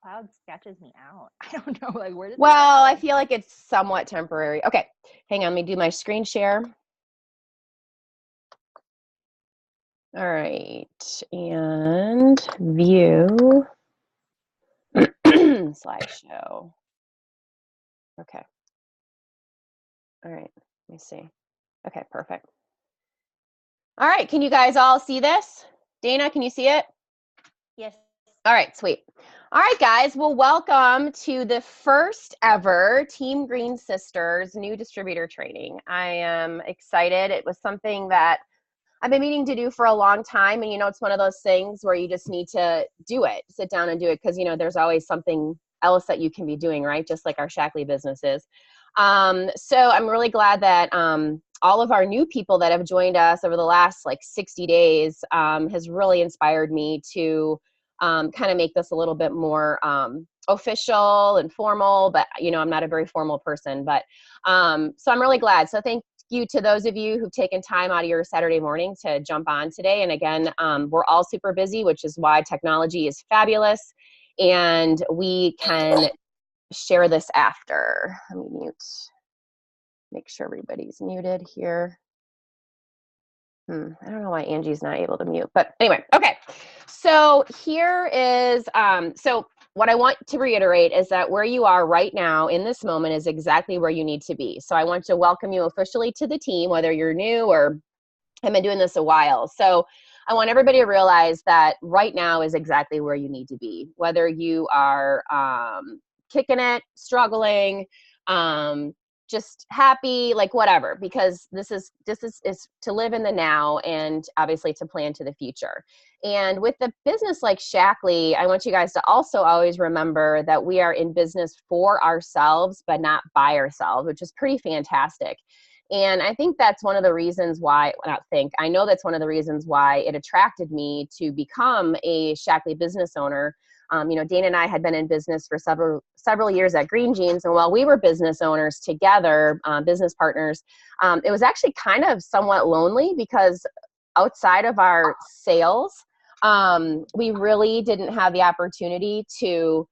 cloud sketches me out. I don't know, like, where did Well, I feel like it's somewhat temporary. Okay, hang on, let me do my screen share. All right, and view slideshow. Okay. All right, let me see. Okay, perfect. All right, can you guys all see this? Dana, can you see it? Yes. All right, sweet. All right, guys, well, welcome to the first ever Team Green Sisters new distributor training. I am excited. It was something that I've been meaning to do for a long time. And, it's one of those things where you just need to do it, sit down and do it. Because, there's always something else that you can be doing, right? Just like our Shaklee business is. So I'm really glad that all of our new people that have joined us over the last 60 days has really inspired me to kind of make this a little bit more official and formal. But, I'm not a very formal person. But so I'm really glad. So thank you to those of you who've taken time out of your Saturday morning to jump on today. And again, we're all super busy, which is why technology is fabulous. And we can share this after. Let me mute. Make sure everybody's muted here. I don't know why Angie's not able to mute, but anyway, okay. So here is, so what I want to reiterate is that where you are right now in this moment is exactly where you need to be. So I want to welcome you officially to the team, whether you're new or have been doing this a while. So I want everybody to realize that right now is exactly where you need to be, whether you are kicking it, struggling, just happy, whatever, because this is to live in the now and obviously to plan to the future. And with the business like Shaklee, I want you guys to also always remember that we are in business for ourselves, but not by ourselves, which is pretty fantastic. And I think that's one of the reasons why, I know that's one of the reasons why it attracted me to become a Shaklee business owner. Dana and I had been in business for several years at Green Jeans, and while we were business owners together, business partners, it was actually kind of somewhat lonely because outside of our sales, we really didn't have the opportunity to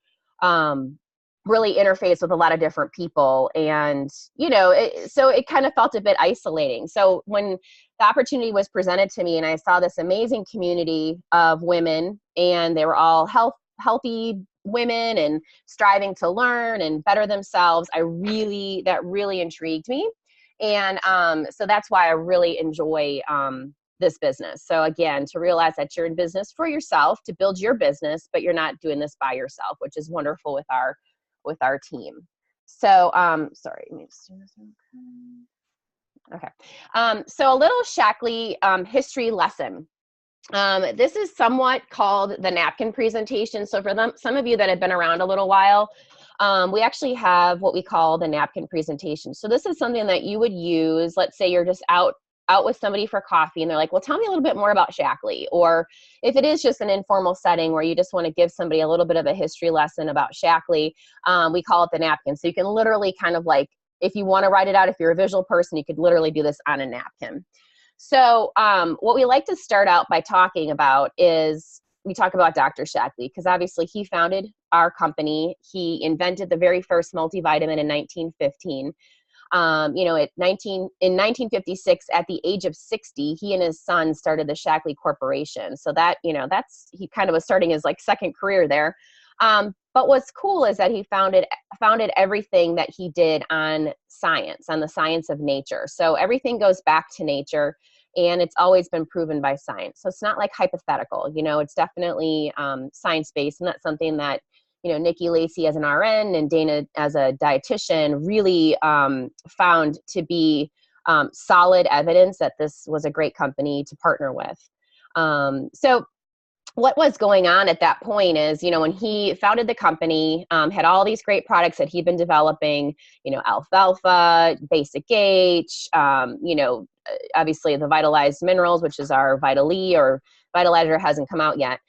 really interface with a lot of different people, and so it kind of felt a bit isolating. So when the opportunity was presented to me and I saw this amazing community of women, and they were all healthy women and striving to learn and better themselves, that really intrigued me. And so that's why I really enjoy this business. So again, to realize that you're in business for yourself, to build your business, but you're not doing this by yourself, which is wonderful with our team. So sorry, let me just do this. Okay. So a little Shaklee history lesson. This is somewhat called the napkin presentation. So for some of you that have been around a little while, we actually have what we call the napkin presentation. So this is something that you would use. Let's say you're just out with somebody for coffee and they're like, well, tell me a little bit more about Shaklee. Or if it is just an informal setting where you just want to give somebody a little bit of a history lesson about Shaklee, we call it the napkin. So you can literally kind of if you want to write it out, if you're a visual person, you could literally do this on a napkin. So what we like to start out by talking about is we talk about Dr. Shaklee, because obviously he founded our company. He invented the very first multivitamin in 1915. In 1956, at the age of 60, he and his son started the Shaklee Corporation. So that, he kind of was starting his second career there. But what's cool is that he founded everything that he did on science, on the science of nature. So everything goes back to nature, and it's always been proven by science. So it's not hypothetical, it's definitely science-based, and that's something that Nikki Lacey as an RN and Dana as a dietitian really found to be solid evidence that this was a great company to partner with. So what was going on at that point is, when he founded the company, had all these great products that he'd been developing, alfalfa, Basic H, obviously the Vitalized Minerals, which is our Vital E, or Vitalizer hasn't come out yet.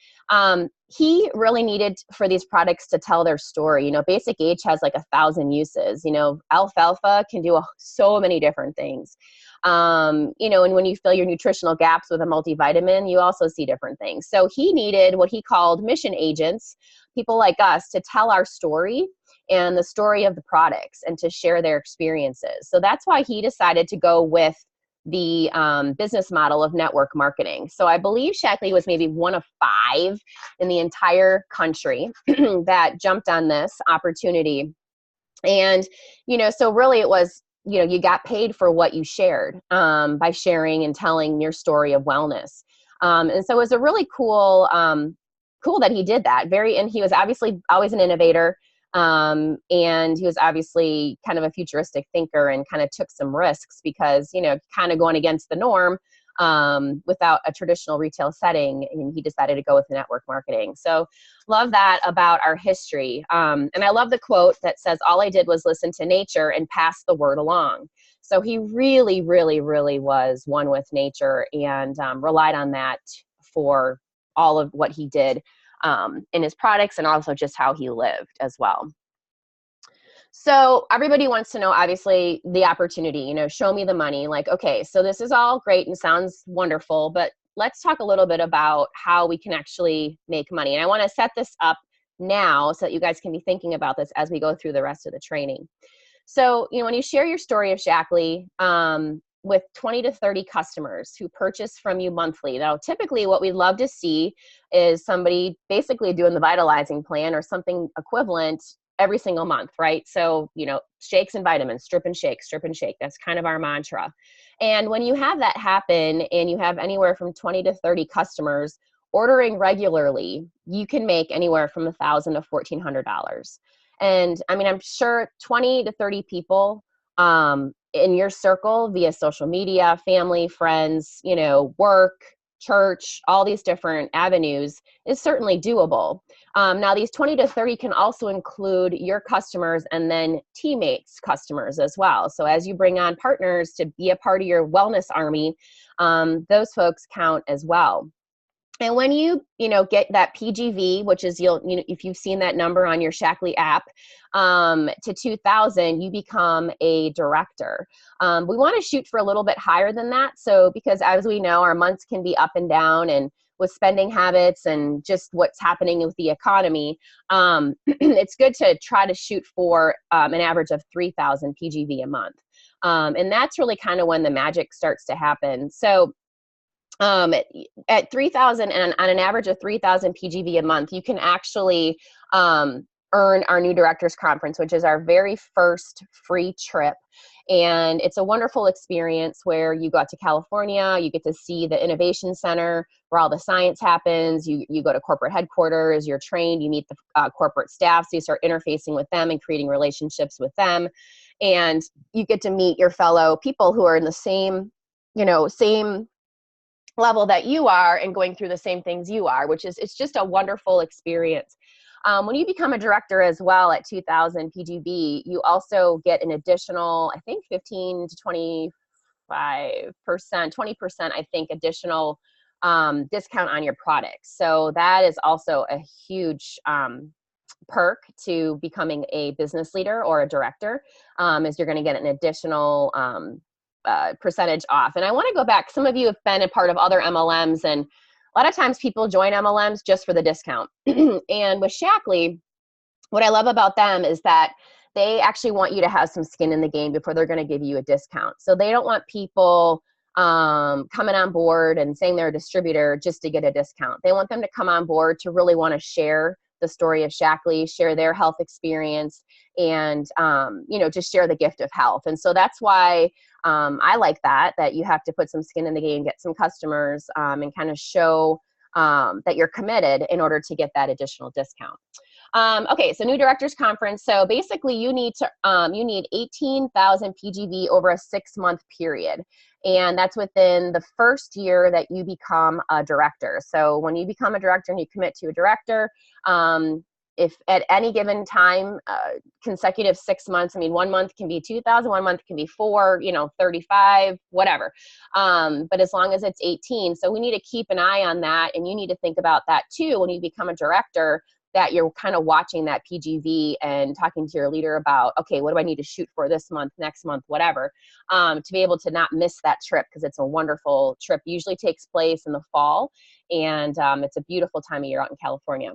He really needed for these products to tell their story. You know, Basic Age has like 1,000 uses. You know, alfalfa can do so many different things. You know, and when you fill your nutritional gaps with a multivitamin, you also see different things. So he needed what he called mission agents, people like us, to tell our story and the story of the products and to share their experiences. So that's why he decided to go with the business model of network marketing. So I believe Shaklee was maybe one of 5 in the entire country that jumped on this opportunity. And, you know, so really it was, you know, you got paid for what you shared by sharing and telling your story of wellness. And so it was a really cool, cool that he did that. And he was obviously always an innovator. And he was obviously kind of a futuristic thinker and kind of took some risks because, you know, kind of going against the norm without a traditional retail setting. And he decided to go with network marketing. So love that about our history. And I love the quote that says, all I did was listen to nature and pass the word along. So he really, really, really was one with nature and relied on that for all of what he did in his products and also just how he lived as well. So everybody wants to know, obviously, the opportunity, you know, show me the money. Like, okay, so this is all great and sounds wonderful, but let's talk a little bit about how we can actually make money. And I want to set this up now so that you guys can be thinking about this as we go through the rest of the training. So, you know, when you share your story of Shaklee with 20 to 30 customers who purchase from you monthly. Now, typically what we'd love to see is somebody basically doing the vitalizing plan or something equivalent every single month, right? So, you know, shakes and vitamins, strip and shake, strip and shake. That's kind of our mantra. And when you have that happen and you have anywhere from 20 to 30 customers ordering regularly, you can make anywhere from $1,000 to $1,400. And I mean, I'm sure 20 to 30 people in your circle via social media, family, friends, you know, work, church, all these different avenues is certainly doable. Now, these 20 to 30 can also include your customers and then teammates' customers as well. So as you bring on partners to be a part of your wellness army, those folks count as well. And when you get that PGV, which is, if you've seen that number on your Shaklee app, to 2,000, you become a director. We want to shoot for a little bit higher than that. So, because as we know, our months can be up and down, and with spending habits and just what's happening with the economy, it's good to try to shoot for an average of 3,000 PGV a month. And that's really kind of when the magic starts to happen. So, at 3,000 and on an average of 3,000 PGV a month, you can actually earn our new directors conference, which is our very first free trip. And it's a wonderful experience where you go out to California, you get to see the innovation center where all the science happens. You go to corporate headquarters, you're trained, you meet the corporate staff, so you start interfacing with them and creating relationships with them. And you get to meet your fellow people who are in the same level that you are and going through the same things you are, it's just a wonderful experience. When you become a director as well at 2,000 PGV, you also get an additional, I think 15 to 25%, 20%, I think, additional discount on your products. So that is also a huge perk to becoming a business leader or a director, is you're going to get an additional percentage off. And I want to go back. Some of you have been a part of other MLMs, and a lot of times people join MLMs just for the discount. And with Shaklee, what I love about them is that they actually want you to have some skin in the game before they're going to give you a discount. So they don't want people coming on board and saying they're a distributor just to get a discount. They want them to come on board to really want to share the story of Shaklee, share their health experience, and just share the gift of health. And so that's why I like that you have to put some skin in the game, get some customers, and kind of show that you're committed in order to get that additional discount. Okay, so new directors conference. So basically you need 18,000 PGV over a 6-month period. And that's within the first year that you become a director. So when you become a director and you commit to a director, if at any given time, consecutive 6 months, I mean, 1 month can be 2,000, 1 month can be 4, 35, whatever. But as long as it's 18. So we need to keep an eye on that. And you need to think about that too when you become a director, that you're kind of watching that PGV and talking to your leader about, okay, what do I need to shoot for this month, next month, whatever, to be able to not miss that trip, because it's a wonderful trip. It usually takes place in the fall, and it's a beautiful time of year out in California.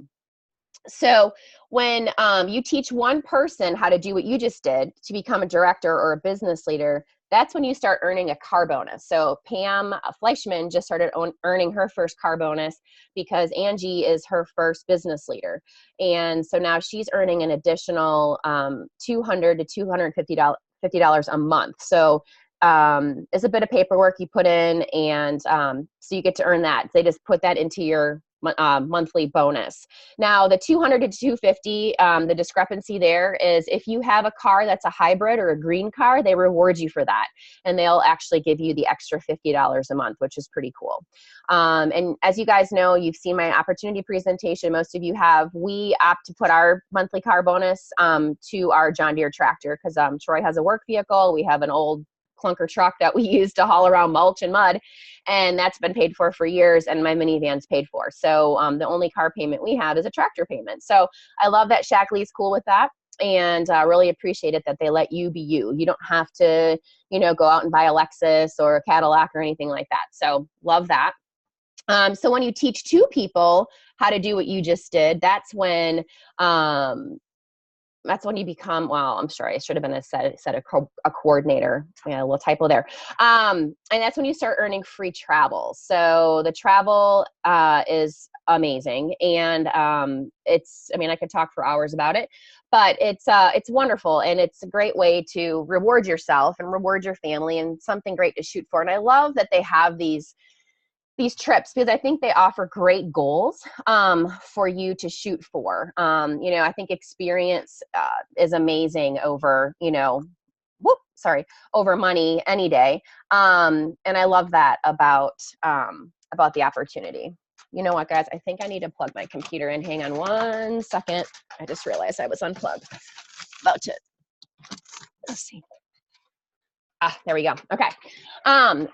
So when you teach one person how to do what you just did to become a director or a business leader, that's when you start earning a car bonus. So Pam Fleischman just started earning her first car bonus because Angie is her first business leader. And so now she's earning an additional $200 to $250 a month. So it's a bit of paperwork you put in, and so you get to earn that. They just put that into your monthly bonus. Now, the 200 to 250, the discrepancy there is if you have a car that's a hybrid or a green car, they reward you for that. And they'll actually give you the extra $50 a month, which is pretty cool. And as you guys know, you've seen my opportunity presentation. Most of you have. We opt to put our monthly car bonus to our John Deere tractor because Troy has a work vehicle. We have an old clunker truck that we use to haul around mulch and mud, and that's been paid for years, and my minivan's paid for. So the only car payment we have is a tractor payment. So I love that Shaklee's cool with that, and really appreciate it that they let you be you. You don't have to, go out and buy a Lexus or a Cadillac or anything like that. So love that. So when you teach two people how to do what you just did, that's when you become, well, I'm sorry, I should have been a coordinator. Yeah, a little typo there. And that's when you start earning free travel. So the travel is amazing. And I could talk for hours about it, but it's wonderful. And it's a great way to reward yourself and reward your family, and something great to shoot for. And I love that they have these trips, because I think they offer great goals for you to shoot for. I think experience is amazing over, over money any day. And I love that about the opportunity. You know what, guys? I think I need to plug my computer in. Hang on 1 second. I just realized I was unplugged. Let's see. There we go. Okay.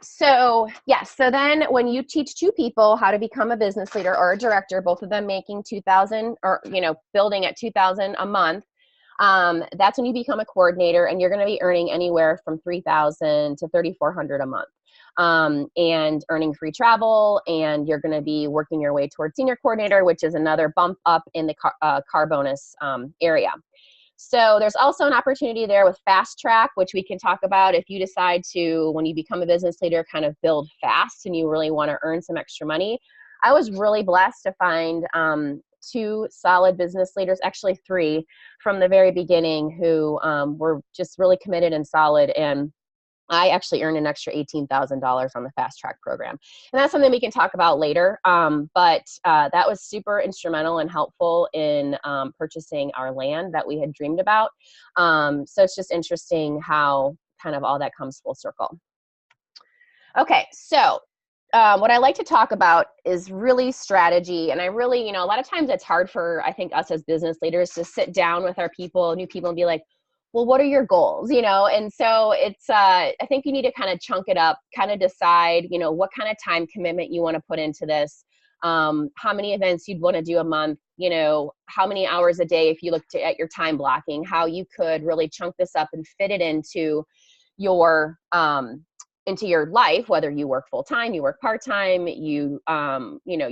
So then when you teach two people how to become a business leader or a director, both of them making 2,000 or, building at 2,000 a month, that's when you become a coordinator, and you're going to be earning anywhere from 3,000 to 3,400 a month. And earning free travel, and you're going to be working your way towards senior coordinator, which is another bump up in the car bonus area. So there's also an opportunity there with fast track, which we can talk about if you decide to, when you become a business leader, kind of build fast and you really want to earn some extra money. I was really blessed to find 2 solid business leaders, actually 3 from the very beginning, who were just really committed and solid. And I actually earned an extra $18,000 on the fast track program. And that's something we can talk about later. But that was super instrumental and helpful in purchasing our land that we had dreamed about. So it's just interesting how kind of all that comes full circle. Okay, so what I like to talk about is really strategy. And I really, a lot of times it's hard for, I think, us as business leaders to sit down with our people, new people, and be like, well, what are your goals? And so it's, I think you need to kind of chunk it up, kind of decide, what kind of time commitment you want to put into this, how many events you'd want to do a month, how many hours a day, if you look at your time blocking, how you could really chunk this up and fit it into your life, whether you work full time, you work part time, you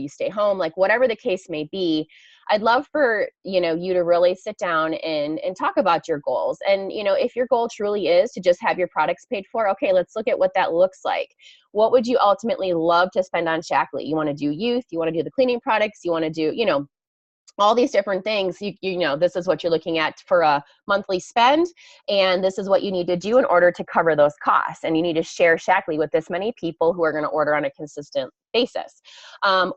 stay home, like whatever the case may be. I'd love for, you to really sit down and talk about your goals. And, if your goal truly is to just have your products paid for, okay, let's look at what that looks like. What would you ultimately love to spend on Shaklee? You want to do youth, you want to do the cleaning products, you want to do, all these different things. This is what you're looking at for a monthly spend, and this is what you need to do in order to cover those costs. And you need to share Shaklee with this many people who are going to order on a consistent basis.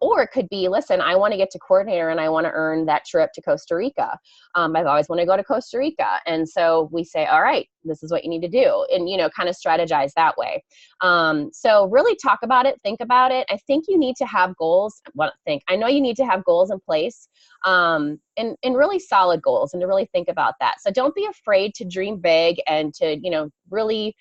Or it could be, listen, I want to get to coordinator and I want to earn that trip to Costa Rica. I've always wanted to go to Costa Rica. And so we say, all right, this is what you need to do. And, kind of strategize that way. So really talk about it, think about it. I think you need to have goals. I know you need to have goals in place, and really solid goals, and to really think about that. So don't be afraid to dream big and to, really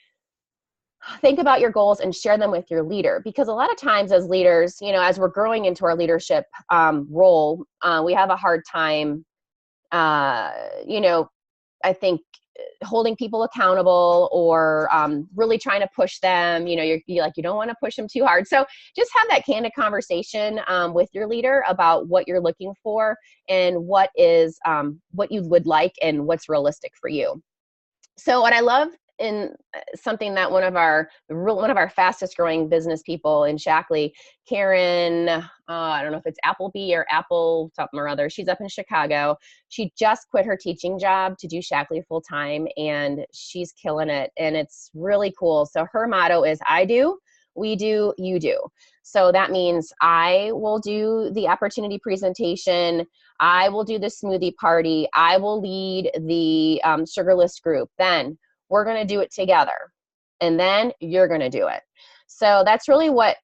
think about your goals and share them with your leader, because a lot of times as leaders, as we're growing into our leadership role, we have a hard time, I think, holding people accountable, or really trying to push them. You don't want to push them too hard. So just have that candid conversation with your leader about what you're looking for and what you would like and what's realistic for you. So what I love in something that one of our fastest growing business people in Shaklee, Karen, I don't know if it's Appleby or Apple something or other. She's up in Chicago. She just quit her teaching job to do Shaklee full time, and she's killing it. And it's really cool. So her motto is, I do, we do, you do. So that means I will do the opportunity presentation. I will do the smoothie party. I will lead the sugarless group. Then we're going to do it together. And then you're going to do it. So that's really what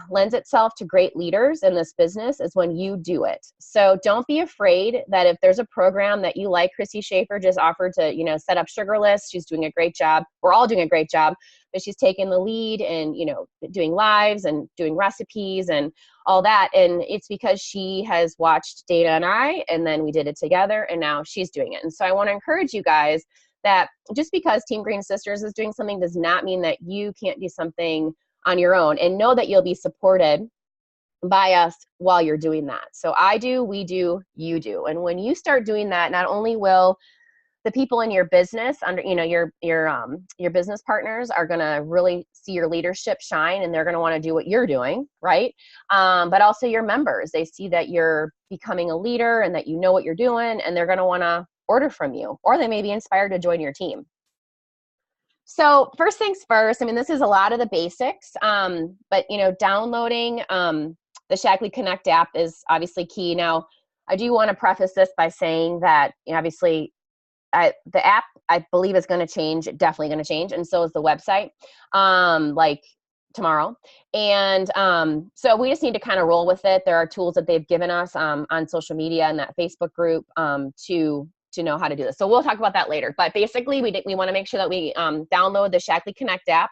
lends itself to great leaders in this business, is when you do it. So don't be afraid that if there's a program that you like. Chrissy Schaefer just offered to, set up Sugarless. She's doing a great job. We're all doing a great job, but she's taking the lead and, doing lives and doing recipes and all that. And it's because she has watched Dana and I, and then we did it together, and now she's doing it. And so I want to encourage you guys that just because Team Green Sisters is doing something does not mean that you can't do something on your own, and know that you'll be supported by us while you're doing that. So I do, we do, you do. And when you start doing that, not only will the people in your business your business partners are going to really see your leadership shine, and they're going to want to do what you're doing, right? But also your members, they see that you're becoming a leader and that you know what you're doing, and they're going to want to order from you, or they may be inspired to join your team. So first things first, this is a lot of the basics, but downloading the Shaklee Connect app is obviously key. Now, I do want to preface this by saying that obviously the app, I believe, is going to change, definitely going to change, and so is the website, like tomorrow. And so we just need to kind of roll with it. There are tools that they've given us on social media and that Facebook group to know how to do this. So we'll talk about that later. But basically, we want to make sure that we download the Shaklee Connect app.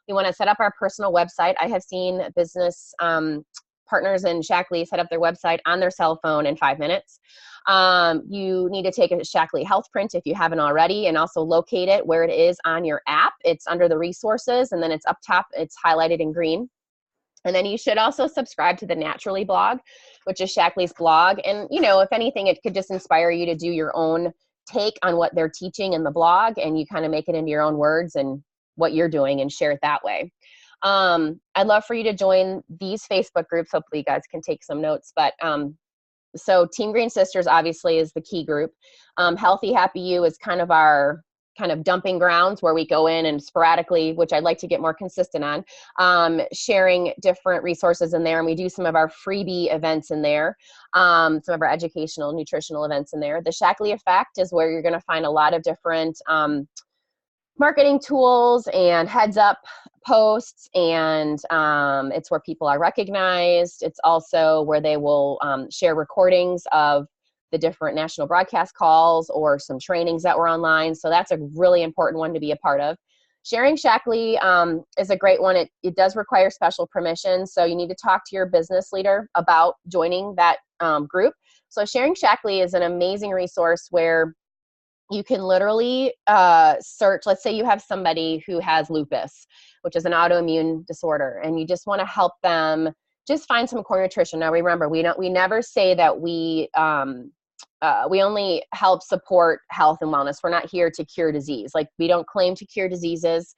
We want to set up our personal website. I have seen business partners in Shaklee set up their website on their cell phone in 5 minutes. You need to take a Shaklee health print if you haven't already, and also locate it where it is on your app. It's under the resources, and then it's up top. It's highlighted in green. And then you should also subscribe to the Naturally blog, which is Shaklee's blog. And, if anything, it could just inspire you to do your own take on what they're teaching in the blog, and you kind of make it into your own words and what you're doing and share it that way. I'd love for you to join these Facebook groups. Hopefully you guys can take some notes. But so Team Green Sisters obviously is the key group. Healthy Happy You is kind of our dumping grounds where we go in and sporadically, which I'd like to get more consistent on, sharing different resources in there. And we do some of our freebie events in there, some of our educational, nutritional events in there. The Shaklee Effect is where you're going to find a lot of different marketing tools and heads up posts, and it's where people are recognized. It's also where they will share recordings of the different national broadcast calls or some trainings that were online. So that's a really important one to be a part of. Sharing Shaklee is a great one. It does require special permission, so you need to talk to your business leader about joining that group. So Sharing Shaklee is an amazing resource where you can literally search. Let's say you have somebody who has lupus, which is an autoimmune disorder, and you just want to help them just find some core nutrition. Now remember, we never say that we only help support health and wellness. We're not here to cure disease. Like, we don't claim to cure diseases.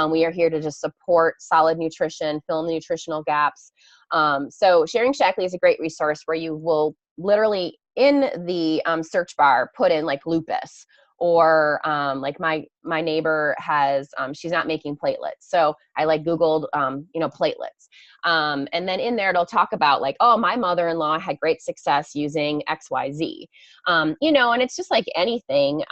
We are here to just support solid nutrition, fill in the nutritional gaps. So Sharing Shaklee is a great resource where you will literally in the search bar put in like lupus, or like my my neighbor has, she's not making platelets. So I like Googled, platelets. And then in there, it'll talk about like, oh, my mother-in-law had great success using XYZ. And it's just like anything,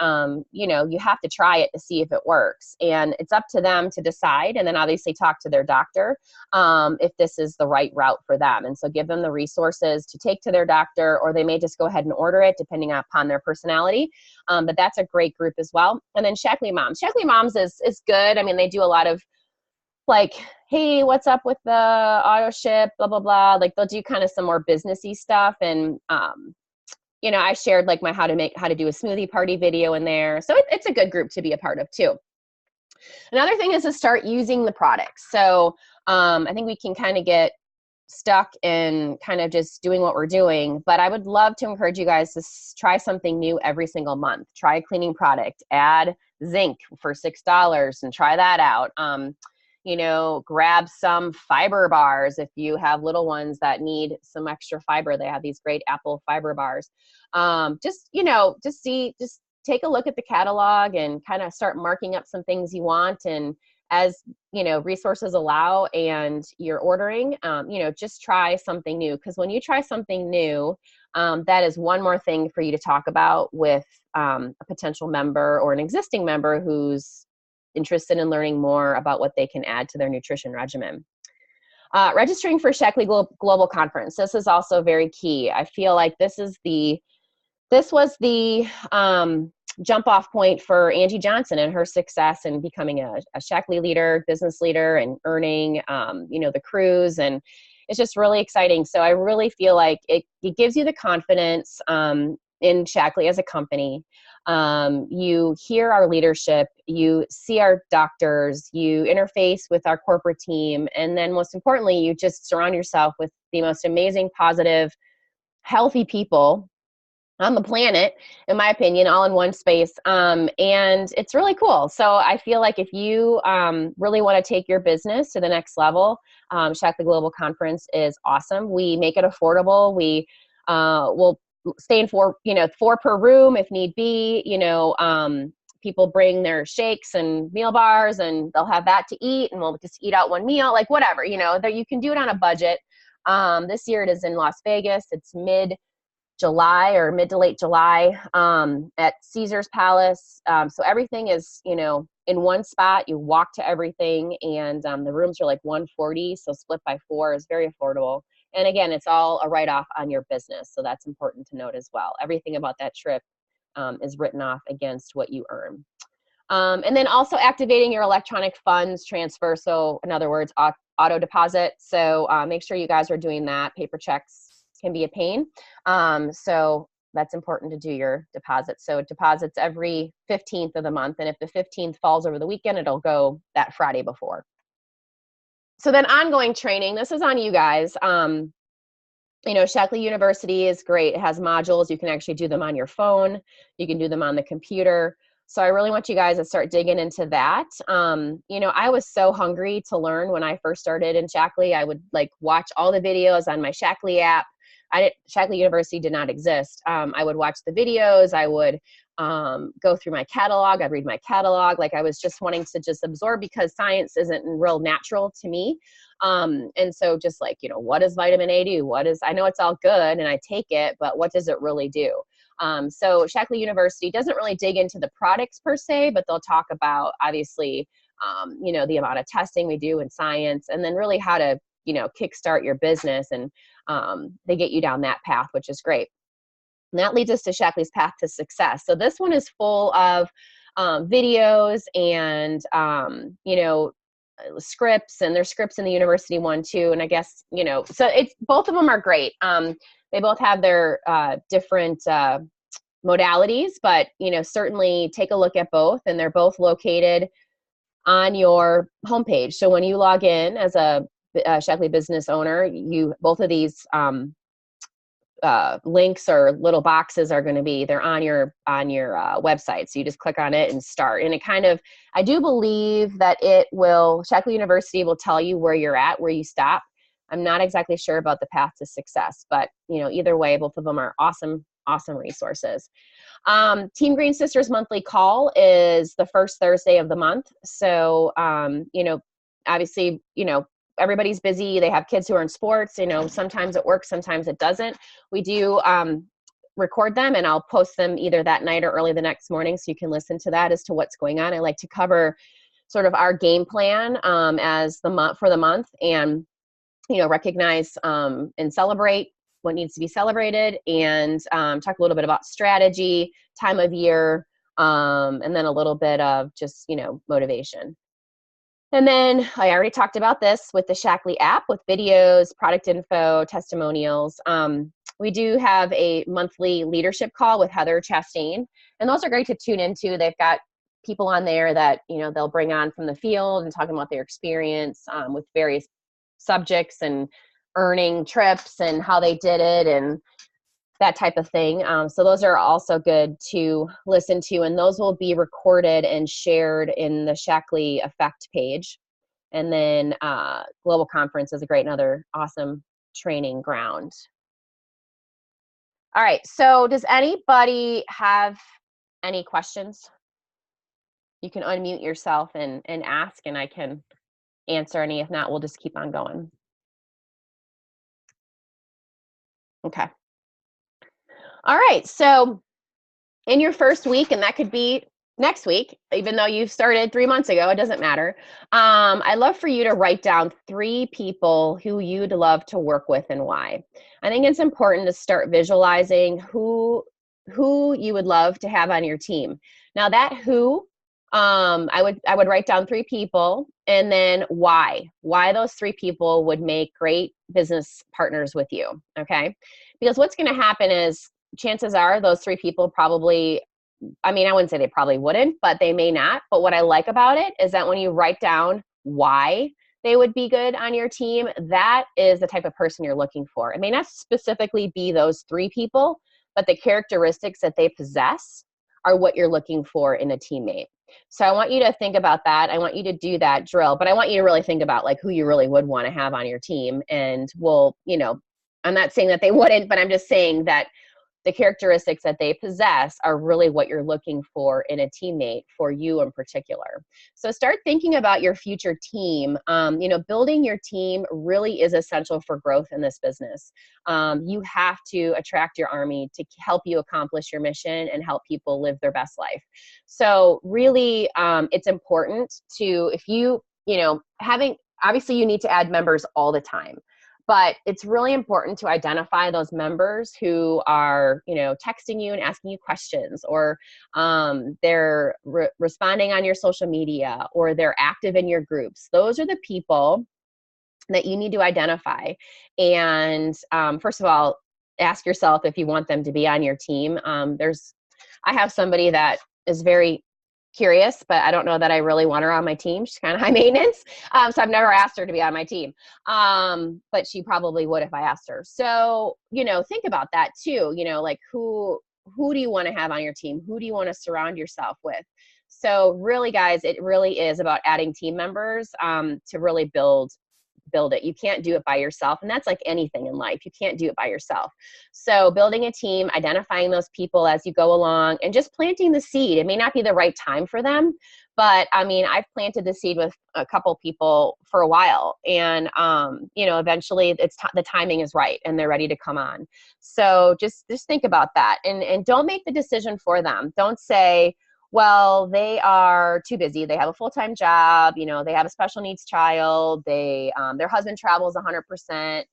you have to try it to see if it works. And it's up to them to decide. And then obviously talk to their doctor if this is the right route for them. And so give them the resources to take to their doctor, or they may just go ahead and order it depending upon their personality. But that's a great group as well. And then Shaklee Moms. Shaklee Moms is good. I mean, they do a lot of like, hey, what's up with the auto ship, blah, blah, blah. Like they'll do kind of some more businessy stuff. And, I shared like my how to do a smoothie party video in there. So it's a good group to be a part of too. Another thing is to start using the products. So I think we can kind of get stuck in kind of just doing what we're doing, but I would love to encourage you guys to try something new every single month. Try a cleaning product, add zinc for $6 and try that out. Grab some fiber bars if you have little ones that need some extra fiber. They have these great apple fiber bars. Just take a look at the catalog and kind of start marking up some things you want. And as resources allow and you're ordering, just try something new. Because when you try something new, that is one more thing for you to talk about with a potential member or an existing member who's interested in learning more about what they can add to their nutrition regimen. Registering for Shaklee Global Conference. This is also very key. I feel like this was the jump off point for Angie Johnson and her success in becoming a Shaklee leader, business leader, and earning, the cruise. And it's just really exciting. So I really feel like it gives you the confidence in Shaklee as a company. You hear our leadership, you see our doctors, you interface with our corporate team, and then most importantly, you just surround yourself with the most amazing, positive, healthy people on the planet, in my opinion, all in one space. And it's really cool. So I feel like if you really want to take your business to the next level, Shaklee Global Conference is awesome. We make it affordable. We will stay in four per room if need be. People bring their shakes and meal bars and they'll have that to eat, and we'll just eat out one meal, like whatever, that you can do it on a budget. This year it is in Las Vegas. It's mid-July or mid to late July at Caesar's Palace. So everything is, in one spot. You walk to everything, and the rooms are like $140, so split by 4 is very affordable. And again, it's all a write-off on your business, so that's important to note as well. Everything about that trip is written off against what you earn. And then also activating your electronic funds transfer. So in other words, auto deposit. So make sure you guys are doing that. Paper checks can be a pain. So that's important to do your deposits. So deposits every 15th of the month. And if the 15th falls over the weekend, it'll go that Friday before. So then ongoing training, this is on you guys. Shaklee University is great. It has modules. You can actually do them on your phone. You can do them on the computer. So I really want you guys to start digging into that. I was so hungry to learn when I first started in Shaklee. I would watch all the videos on my Shaklee app. Shaklee University did not exist. I would watch the videos. I would go through my catalog. I'd read my catalog. I was just wanting to just absorb, because science isn't real natural to me. And so just what does vitamin A do? I know it's all good and I take it, but what does it really do? So Shaklee University doesn't really dig into the products per se, but they'll talk about obviously, the amount of testing we do in science, and then really how to, kickstart your business. And they get you down that path, which is great. And that leads us to Shaklee's Path to Success. So this one is full of videos and, scripts, and there's scripts in the university one too. And I guess, so both of them are great. They both have their different modalities, but, certainly take a look at both, and they're both located on your homepage. So when you log in as a Shaklee business owner, both of these links or little boxes are going to be, they're on your website. So you just click on it and start. And I do believe that Shaklee University will tell you where you're at, where you stop. I'm not exactly sure about the Path to Success, but either way, both of them are awesome resources. Team Green Sisters monthly call is the first Thursday of the month. So, obviously, everybody's busy. They have kids who are in sports, sometimes it works, sometimes it doesn't. We do record them, and I'll post them either that night or early the next morning, so you can listen to that as to what's going on. I like to cover sort of our game plan for the month, and recognize and celebrate what needs to be celebrated, and talk a little bit about strategy, time of year, and then a little bit of just motivation. And then I already talked about this with the Shaklee app, with videos, product info, testimonials. We do have a monthly leadership call with Heather Chastain, and those are great to tune into. They've got people on there that they'll bring on from the field and talking about their experience with various subjects and earning trips and how they did it and that type of thing. So those are also good to listen to, and those will be recorded and shared in the Shaklee Effect page. And then Global Conference is a great, another awesome training ground. All right, so does anybody have any questions? You can unmute yourself and ask, and I can answer any. If not, we'll just keep on going. Okay. All right, so in your first week, and that could be next week, even though you started 3 months ago, it doesn't matter. I'd love for you to write down 3 people who you'd love to work with and why. I think it's important to start visualizing who you would love to have on your team. Now that who, I would write down 3 people, and then why those 3 people would make great business partners with you. Okay, because what's going to happen is chances are those 3 people probably, I wouldn't say they probably wouldn't, but they may not. But what I like about it is that when you write down why they would be good on your team, that is the type of person you're looking for. It may not specifically be those 3 people, but the characteristics that they possess are what you're looking for in a teammate. So I want you to think about that. I want you to do that drill, but I want you to really think about like who you really would want to have on your team. And I'm not saying that they wouldn't, but I'm just saying that the characteristics that they possess are really what you're looking for in a teammate for you in particular. So start thinking about your future team. Building your team really is essential for growth in this business. You have to attract your army to help you accomplish your mission and help people live their best life. So really, it's important to, obviously you need to add members all the time. But it's really important to identify those members who are, texting you and asking you questions, or they're responding on your social media, or they're active in your groups. Those are the people that you need to identify. And first of all, ask yourself if you want them to be on your team. I have somebody that is very curious, but I don't know that I really want her on my team. She's kind of high maintenance. So I've never asked her to be on my team. But she probably would if I asked her. So, think about that too. Like who do you want to have on your team? Who do you want to surround yourself with? So really, guys, it really is about adding team members to really build it. You can't do it by yourself. And that's like anything in life. You can't do it by yourself. So building a team, identifying those people as you go along, and just planting the seed. It may not be the right time for them, but I've planted the seed with a couple people for a while, and eventually the timing is right and they're ready to come on. So just think about that, and don't make the decision for them. Don't say, well, they are too busy. They have a full-time job. They have a special needs child. Their husband travels 100%,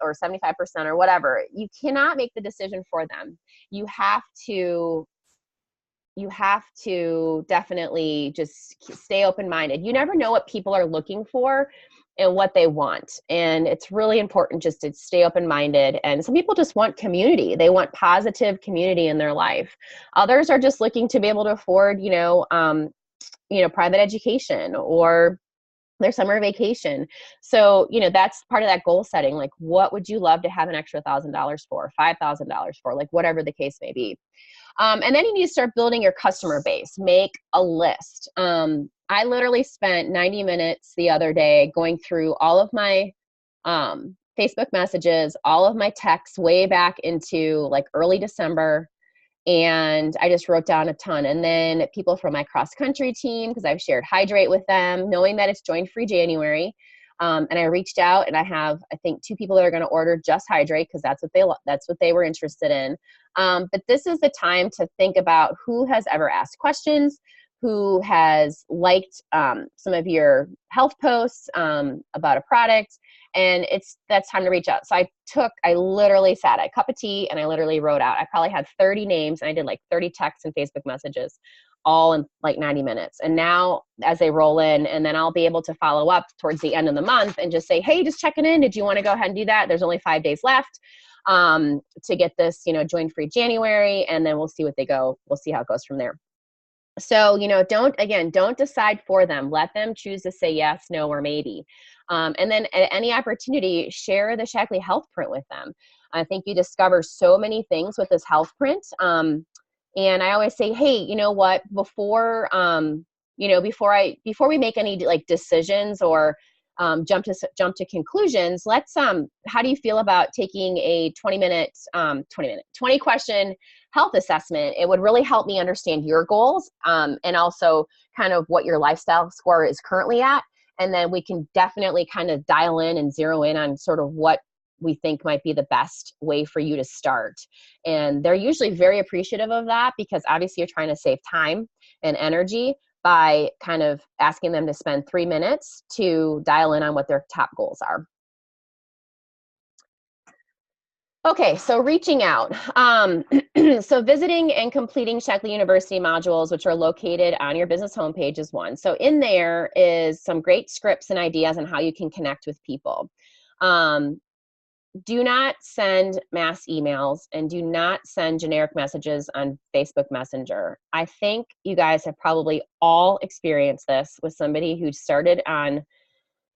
or 75% or whatever. You cannot make the decision for them. You have to definitely just stay open-minded. You never know what people are looking for and what they want. And it's really important just to stay open-minded. And some people just want community. They want positive community in their life. Others are just looking to be able to afford, private education or their summer vacation. So, that's part of that goal setting. Like, what would you love to have an extra $1,000 for, $5,000 for, like whatever the case may be. And then you need to start building your customer base. Make a list. I literally spent 90 minutes the other day going through all of my Facebook messages, all of my texts way back into like early December, And I just wrote down a ton. And then people from my cross country team, because I've shared Hydrate with them, knowing that it's Join Free January. And I reached out, and I have, I think, 2 people that are going to order just Hydrate because that's what they were interested in. But this is the time to think about who has ever asked questions, who has liked some of your health posts about a product, and that's time to reach out. So I literally sat at a cup of tea and I literally wrote out, I probably had 30 names, and I did like 30 texts and Facebook messages all in like 90 minutes. And now as they roll in, and then I'll be able to follow up towards the end of the month and just say, hey, just checking in. Did you want to go ahead and do that? There's only 5 days left to get this, Join Free January, and then we'll see what they go. We'll see how it goes from there. So, don't decide for them. Let them choose to say yes, no, or maybe. And then at any opportunity, share the Shaklee health print with them. I think you discover so many things with this health print. And I always say, hey, you know what, before we make any like decisions or jump to conclusions, how do you feel about taking a 20 question health assessment? It would really help me understand your goals and also kind of what your lifestyle score is currently at. And then we can definitely kind of dial in and zero in on sort of what we think might be the best way for you to start. And they're usually very appreciative of that because obviously you're trying to save time and energy by kind of asking them to spend 3 minutes to dial in on what their top goals are. Okay, so reaching out. So visiting and completing Shaklee University modules, which are located on your business homepage, is one. So in there is some great scripts and ideas on how you can connect with people. Do not send mass emails and do not send generic messages on Facebook Messenger. I think you guys have probably all experienced this with somebody who started on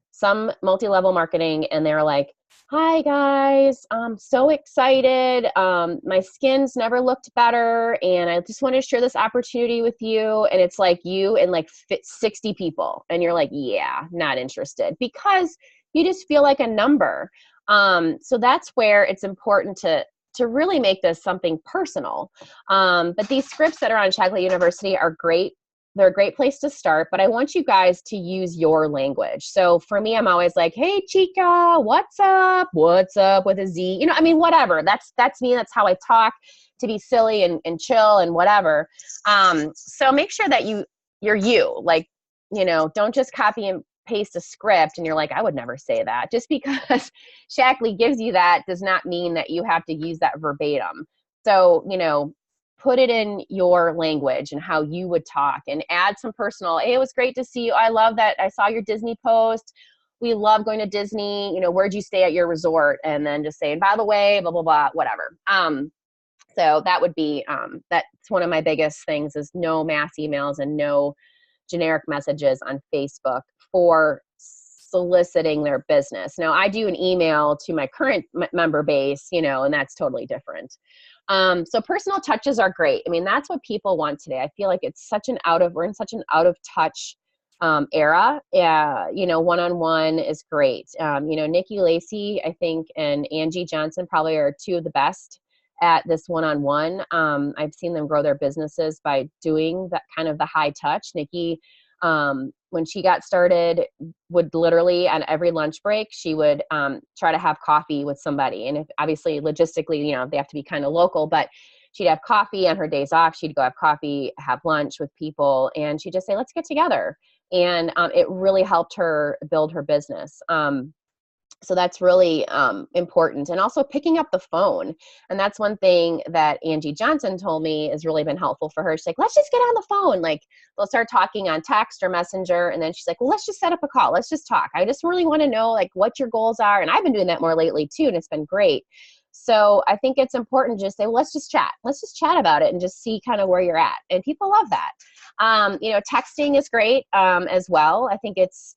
some multi-level marketing and they're like, hi guys, I'm so excited. My skin's never looked better and I just want to share this opportunity with you. And it's like you and like 60 people. And you're like, yeah, not interested because you just feel like a number. So that's where it's important to really make this something personal. But these scripts that are on Shaklee University are great. They're a great place to start, but I want you guys to use your language. So for me, I'm always like, hey, chica, what's up? What's up with a Z? Whatever. That's me. That's how I talk, to be silly and chill and whatever. So make sure that you're you. Like, don't just copy and paste a script and you're like, I would never say that. Just because Shaklee gives you that does not mean that you have to use that verbatim. So, put it in your language and how you would talk and add some personal. Hey, it was great to see you. I love that. I saw your Disney post. We love going to Disney. Where'd you stay at your resort? And then just saying, by the way, blah, blah, blah, whatever. So that would be, that's one of my biggest things is no mass emails and no generic messages on Facebook for soliciting their business. Now I do an email to my current member base, and that's totally different. So personal touches are great. That's what people want today. I feel like it's we're in such an out of touch era. Yeah, one-on-one is great. Nikki Lacey, I think, and Angie Johnson probably are 2 of the best at this one-on-one. I've seen them grow their businesses by doing that kind of the high touch. Nikki, when she got started, would literally on every lunch break, she would try to have coffee with somebody. And if obviously logistically, they have to be kind of local, but she'd have coffee on her days off. She'd go have coffee, have lunch with people, and she'd just say, let's get together. And it really helped her build her business. So that's really important. And also picking up the phone. And that's one thing that Angie Johnson told me has really been helpful for her. She's like, let's just get on the phone. Like they'll start talking on text or messenger. And then she's like, well, let's just set up a call. Let's just talk. I just really want to know like what your goals are. And I've been doing that more lately too. And it's been great. So I think it's important to just say, well, let's just chat. Let's just chat about it and just see kind of where you're at. And people love that. Texting is great as well. I think it's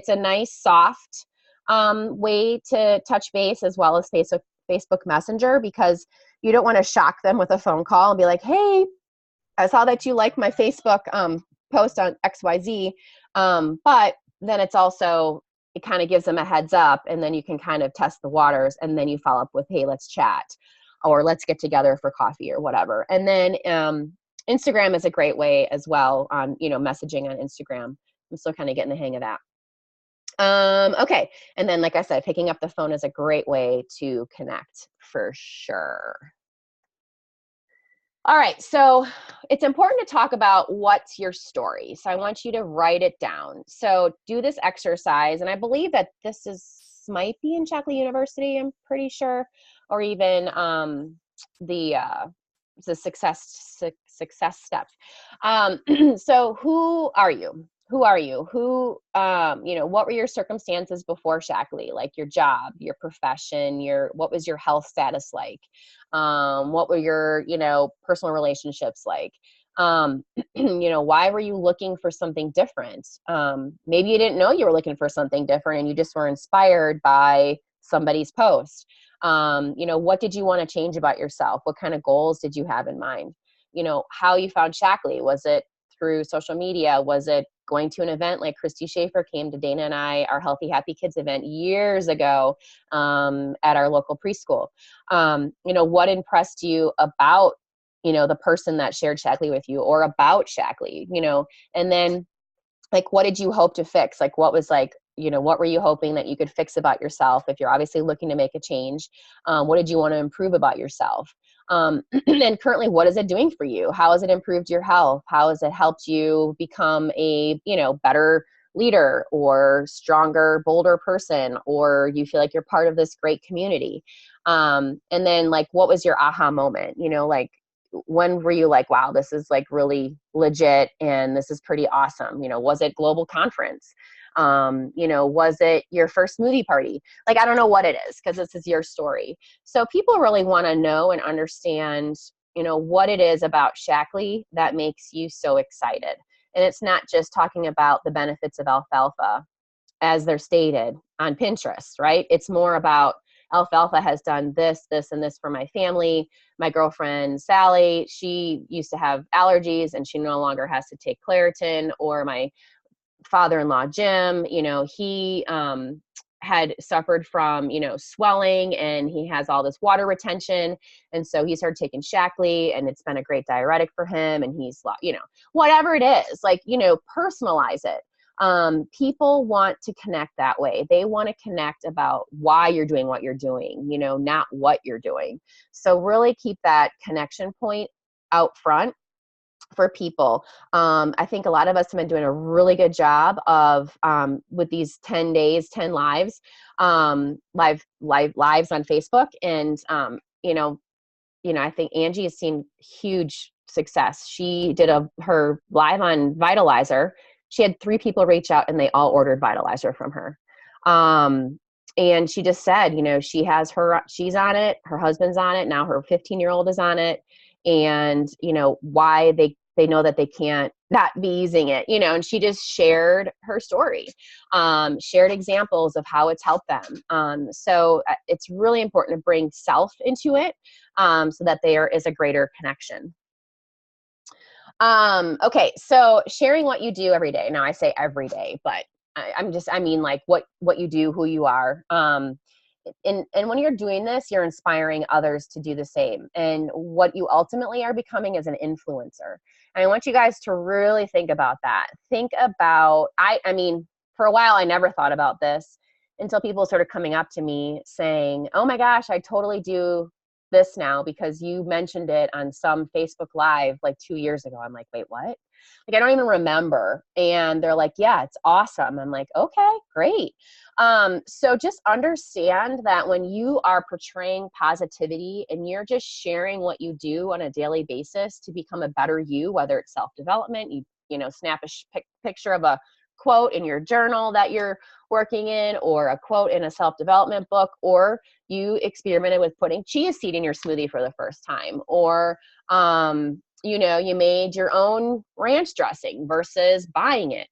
a nice, soft way to touch base as well as Facebook Messenger, because you don't want to shock them with a phone call and be like, hey, I saw that you liked my Facebook post on XYZ. But then it kind of gives them a heads up, and then you can kind of test the waters, and then you follow up with, hey, let's chat. or let's get together for coffee or whatever. And then Instagram is a great way as well on, messaging on Instagram. I'm still kind of getting the hang of that. Okay. And then, like I said, picking up the phone is a great way to connect for sure. All right. So it's important to talk about what's your story. So I want you to write it down. So do this exercise. And I believe that might be in Shaklee University, I'm pretty sure, or even the success steps. So who are you? Who are you? What were your circumstances before Shaklee? Like your job, your profession, what was your health status like? What were your, personal relationships like? Why were you looking for something different? Maybe you didn't know you were looking for something different and you just were inspired by somebody's post. What did you want to change about yourself? What kind of goals did you have in mind? How you found Shaklee. Was it through social media? Was it going to an event like Christy Schaefer came to Dana and I, our Healthy Happy Kids event years ago at our local preschool? What impressed you about, the person that shared Shaklee with you or about Shaklee, and then like, what did you hope to fix? Like, what was like, what were you hoping that you could fix about yourself? If you're obviously looking to make a change, what did you want to improve about yourself? And currently, what is it doing for you? How has it improved your health? How has it helped you become a, better leader or stronger, bolder person, or you feel like you're part of this great community? And then like, what was your aha moment? Like, when were you like, wow, this is like really legit and this is pretty awesome? Was it global conference? Was it your first smoothie party? Like, I don't know what it is because this is your story. So people really want to know and understand, what it is about Shaklee that makes you so excited. And it's not just talking about the benefits of alfalfa as they're stated on Pinterest, right? It's more about alfalfa has done this, this, and this for my family. My girlfriend, Sally, she used to have allergies and she no longer has to take Claritin. Or my father-in-law, Jim, he had suffered from, swelling and he has all this water retention. And so he started taking Shaklee and it's been a great diuretic for him. And he's, whatever it is, like, personalize it. People want to connect that way. They want to connect about why you're doing what you're doing, not what you're doing. So really keep that connection point out front for people. I think a lot of us have been doing a really good job of with these 10 days, 10 lives, lives on Facebook. And, I think Angie has seen huge success. She did her live on Vitalizer. She had 3 people reach out and they all ordered Vitalizer from her. And she just said, she's on it, her husband's on it, now her 15-year-old is on it. And, why they know that they can't not be using it, and she just shared her story, shared examples of how it's helped them. So it's really important to bring self into it so that there is a greater connection. Okay, so sharing what you do every day. Now I say every day, but I mean like what you do, who you are. And when you're doing this, you're inspiring others to do the same. And what you ultimately are becoming is an influencer. And I want you guys to really think about that. Think about, I mean, for a while, I never thought about this until people started coming up to me saying, oh my gosh, I totally do this now because you mentioned it on some Facebook Live like 2 years ago. I'm like, wait, what? Like, I don't even remember. And they're like, yeah, it's awesome. I'm like, okay, great. So just understand that when you are portraying positivity and you're just sharing what you do on a daily basis to become a better you, whether it's self-development, you snap a picture of a quote in your journal that you're working in, or a quote in a self-development book, or you experimented with putting chia seed in your smoothie for the first time, or you made your own ranch dressing versus buying it.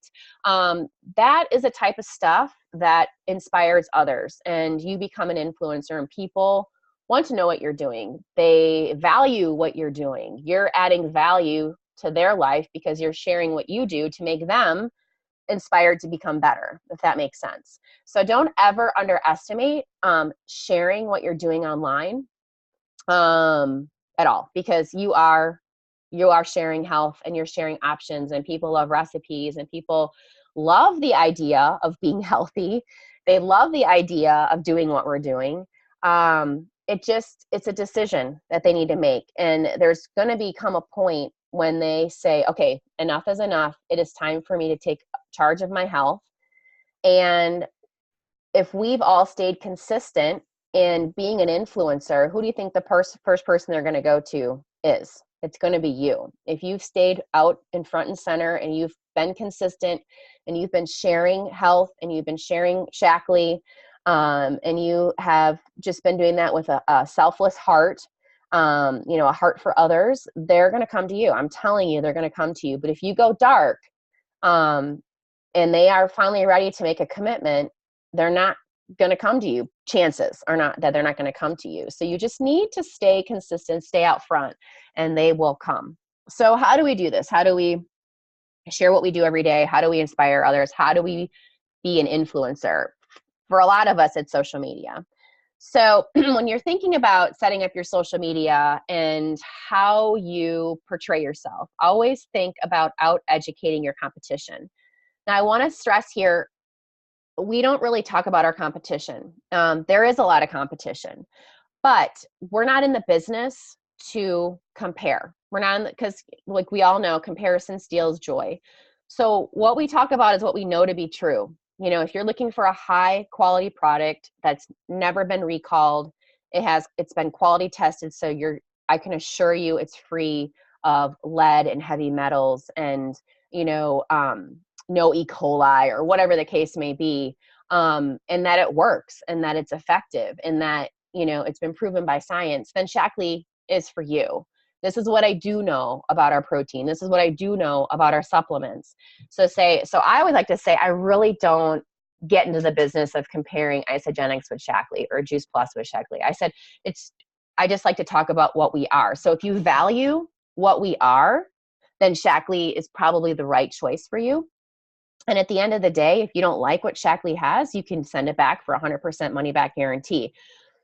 That is a type of stuff that inspires others, and you become an influencer, and people want to know what you're doing. They value what you're doing. You're adding value to their life because you're sharing what you do to make them inspired to become better, if that makes sense. So don't ever underestimate sharing what you're doing online. at all, because you are sharing health and you're sharing options, and people love recipes, and people love the idea of being healthy. They love the idea of doing what we're doing. It's a decision that they need to make. And there's going to become a point when they say, okay, enough is enough. It is time for me to take charge of my health. And if we've all stayed consistent in being an influencer, who do you think the first person they're going to go to is? It's going to be you. If you've stayed out in front and center and you've been consistent and you've been sharing health and you've been sharing Shaklee, and you have just been doing that with a selfless heart, a heart for others, they're going to come to you. I'm telling you, they're going to come to you. But if you go dark, and they are finally ready to make a commitment, they're not going to come to you. Chances are not that they're not going to come to you. So you just need to stay consistent, stay out front, and they will come. So how do we do this? How do we share what we do every day? How do we inspire others? How do we be an influencer? For a lot of us, it's social media. So when you're thinking about setting up your social media and how you portray yourself, always think about out educating your competition. Now, I want to stress here, we don't really talk about our competition. There is a lot of competition, but we're not in the business to compare. We're not because, like we all know, comparison steals joy. So what we talk about is what we know to be true. If you're looking for a high quality product that's never been recalled, it's been quality tested. So I can assure you it's free of lead and heavy metals and, no E. coli or whatever the case may be, and that it works and that it's effective and that, it's been proven by science, then Shaklee is for you. This is what I do know about our protein. This is what I do know about our supplements. So I always like to say, I really don't get into the business of comparing Isogenics with Shaklee or Juice Plus with Shaklee. I just like to talk about what we are. So if you value what we are, then Shaklee is probably the right choice for you. And at the end of the day, if you don't like what Shaklee has, you can send it back for 100% money back guarantee.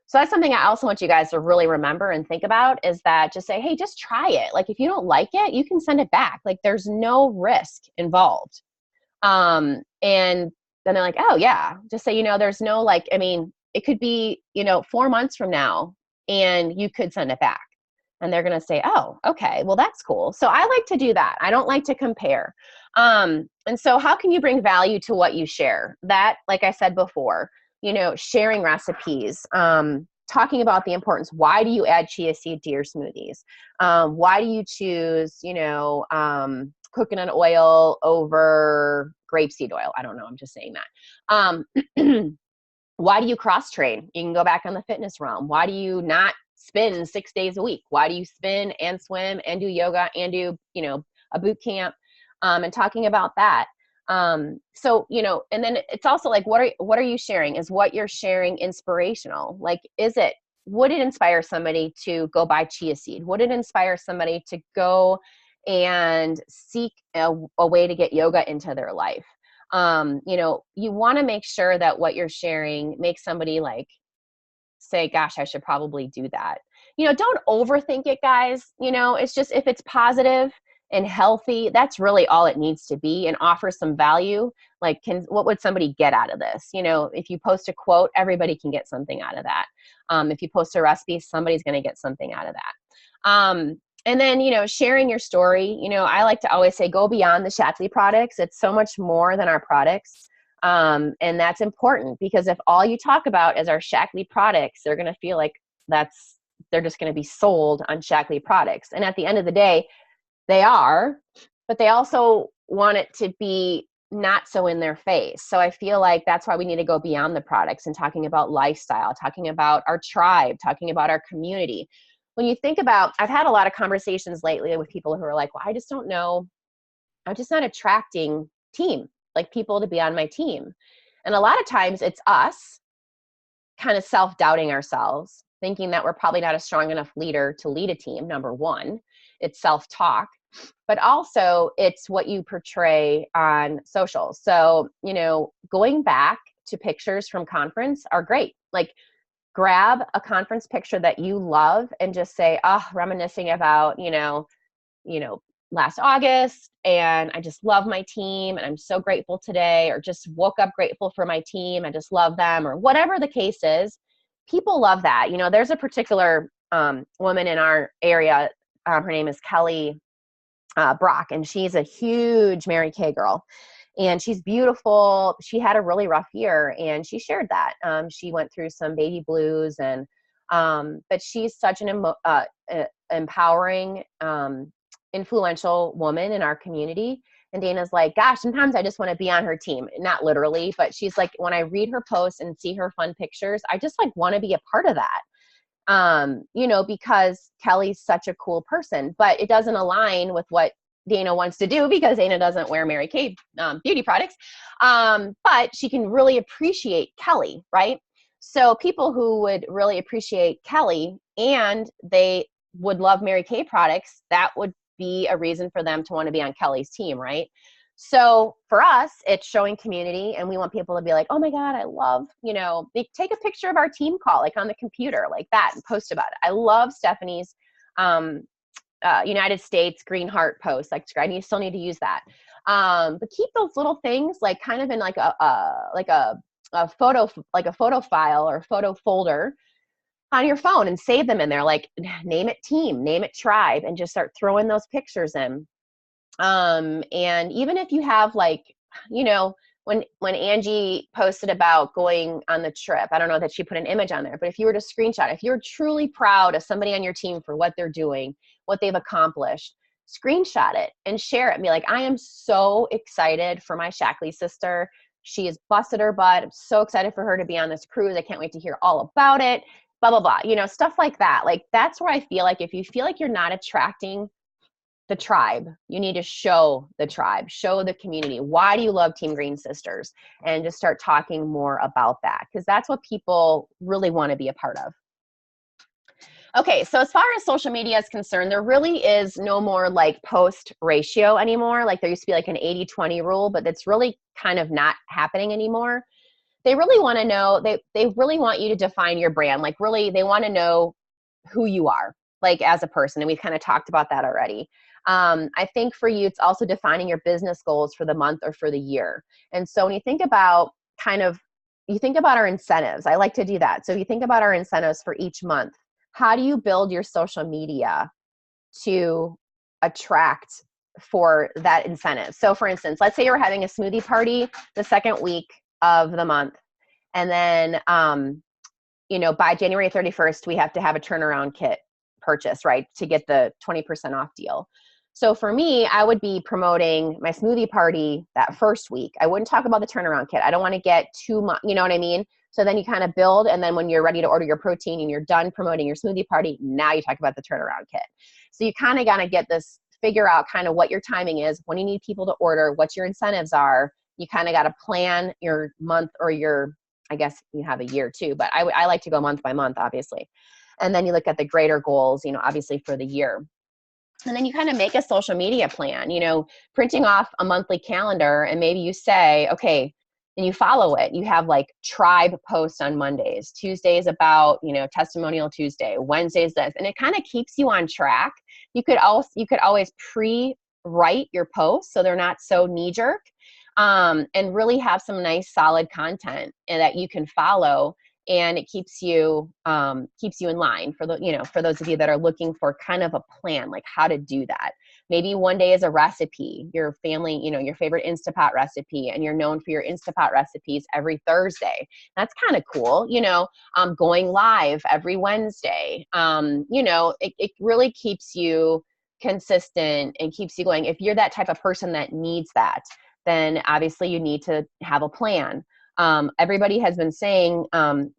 So that's something I also want you guys to really remember and think about, is that just say, hey, just try it. Like, if you don't like it, you can send it back. Like, there's no risk involved. And then they're like, oh yeah, just say, there's no, it could be, 4 months from now and you could send it back. And they're going to say, oh, okay, well, that's cool. So I like to do that. I don't like to compare. And so how can you bring value to what you share? That, like I said before, sharing recipes, talking about the importance. Why do you add chia seed to your smoothies? Why do you choose, coconut oil over grapeseed oil? I don't know. I'm just saying that. Why do you cross train? You can go back on the fitness realm. Why do you not spin 6 days a week? Why do you spin and swim and do yoga and do, a boot camp? And talking about that. And then it's also like, what are you sharing? Is what you're sharing inspirational? Like, would it inspire somebody to go buy chia seed? Would it inspire somebody to go and seek a way to get yoga into their life? You want to make sure that what you're sharing makes somebody say, gosh, I should probably do that. Don't overthink it, guys. It's just, if it's positive and healthy, that's really all it needs to be, and offer some value. Like, what would somebody get out of this? If you post a quote, everybody can get something out of that. If you post a recipe, somebody's going to get something out of that. And then, sharing your story, I like to always say, go beyond the Shaklee products. It's so much more than our products. And that's important, because if all you talk about is our Shaklee products, they're going to feel like they're just going to be sold on Shaklee products. And at the end of the day, they are, but they also want it to be not so in their face. So I feel like that's why we need to go beyond the products and talking about lifestyle, talking about our tribe, talking about our community. When you think about, I've had a lot of conversations lately with people who are like, well, I just don't know. I'm just not attracting people to be on my team. And a lot of times it's us kind of self-doubting ourselves, thinking that we're probably not a strong enough leader to lead a team. Number one, it's self-talk, but also it's what you portray on social. So, going back to pictures from conference are great. Like, grab a conference picture that you love and just say, reminiscing about, last August, and I just love my team and I'm so grateful today, or just woke up grateful for my team. I just love them, or whatever the case is. People love that. There's a particular woman in our area. Her name is Kelly Brock, and she's a huge Mary Kay girl. And she's beautiful. She had a really rough year, and she shared that. She went through some baby blues, and but she's such an empowering, influential woman in our community. And Dana's like, gosh, sometimes I just want to be on her team. Not literally, but she's like, when I read her posts and see her fun pictures, I just like want to be a part of that. Because Kelly's such a cool person, but it doesn't align with what Dana wants to do, because Dana doesn't wear Mary Kay beauty products. But she can really appreciate Kelly, right? So people who would really appreciate Kelly and they would love Mary Kay products, that would be a reason for them to want to be on Kelly's team, right? So for us, it's showing community, and we want people to be like, oh my God, I love, take a picture of our team call, like on the computer, like that, and post about it. I love Stephanie's United States Green Heart post. Like, I still need to use that. But keep those little things like kind of in like a photo file or photo folder on your phone, and save them in there. Like, name it team, name it tribe, and just start throwing those pictures in. And even if you have when Angie posted about going on the trip, I don't know that she put an image on there, but if you were to screenshot, if you're truly proud of somebody on your team for what they're doing, what they've accomplished, screenshot it and share it and be like, I am so excited for my Shaklee sister. She has busted her butt. I'm so excited for her to be on this cruise. I can't wait to hear all about it, blah, blah, blah, stuff like that. Like, that's where I feel like if you feel like you're not attracting the tribe, you need to show the tribe, show the community. Why do you love Team Green Sisters? And just start talking more about that, because that's what people really want to be a part of. Okay, so as far as social media is concerned, there really is no more like post ratio anymore. Like, there used to be like an 80-20 rule, but that's really kind of not happening anymore. They really want to know, they really want you to define your brand. Like, really, they want to know who you are, like, as a person. And we've kind of talked about that already. I think for you, it's also defining your business goals for the month or for the year. And so when you think about you think about our incentives, I like to do that. So if you think about our incentives for each month, how do you build your social media to attract for that incentive? So for instance, let's say you're having a smoothie party the second week of the month. And then, by January 31st, we have to have a turnaround kit purchase, right, to get the 20% off deal. So for me, I would be promoting my smoothie party that first week. I wouldn't talk about the turnaround kit. I don't want to get too much, you know what I mean? So then you kind of build, and then when you're ready to order your protein and you're done promoting your smoothie party, now you talk about the turnaround kit. So you kind of got to get this, figure out kind of what your timing is, when you need people to order, what your incentives are. You kind of got to plan your month, or I guess you have a year too, but I like to go month by month, obviously. And then you look at the greater goals, obviously for the year. And then you kind of make a social media plan, printing off a monthly calendar, and maybe you say, okay, and you follow it. You have like tribe posts on Mondays, Tuesdays about, testimonial Tuesday, Wednesdays this, and it kind of keeps you on track. You could always pre-write your posts so they're not so knee-jerk, and really have some nice solid content and that you can follow. And it keeps you in line for for those of you that are looking for kind of a plan, like how to do that. Maybe one day is a recipe, your family, your favorite Instapot recipe, and you're known for your Instapot recipes every Thursday. That's kind of cool, going live every Wednesday. It really keeps you consistent and keeps you going. If you're that type of person that needs that, then obviously you need to have a plan. Everybody has been saying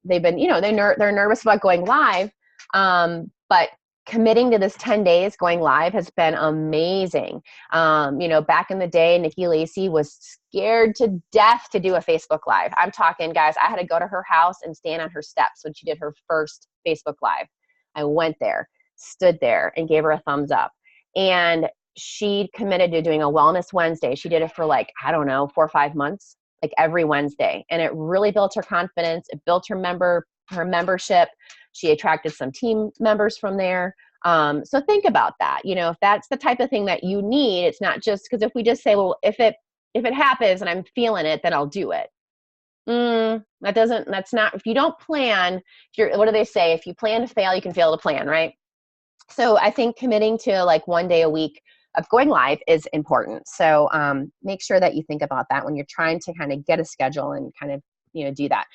they've been, they're nervous about going live, but committing to this 10 days going live has been amazing. Back in the day, Nikki Lacey was scared to death to do a Facebook Live. I'm talking, guys, I had to go to her house and stand on her steps when she did her first Facebook Live. I went there, stood there, and gave her a thumbs up. And she committed to doing a Wellness Wednesday. She did it for 4 or 5 months, like every Wednesday. And it really built her confidence. It built her member her membership. She attracted some team members from there. So think about that. You know, if that's the type of thing that you need, it's not just because if we just say, well, if it happens and I'm feeling it, then I'll do it. That's not, if you don't plan, what do they say? If you plan to fail, you can fail to plan, right? So I think committing to like 1 day a week of going live is important. So make sure that you think about that when you're trying to kind of get a schedule and kind of, you know, do that.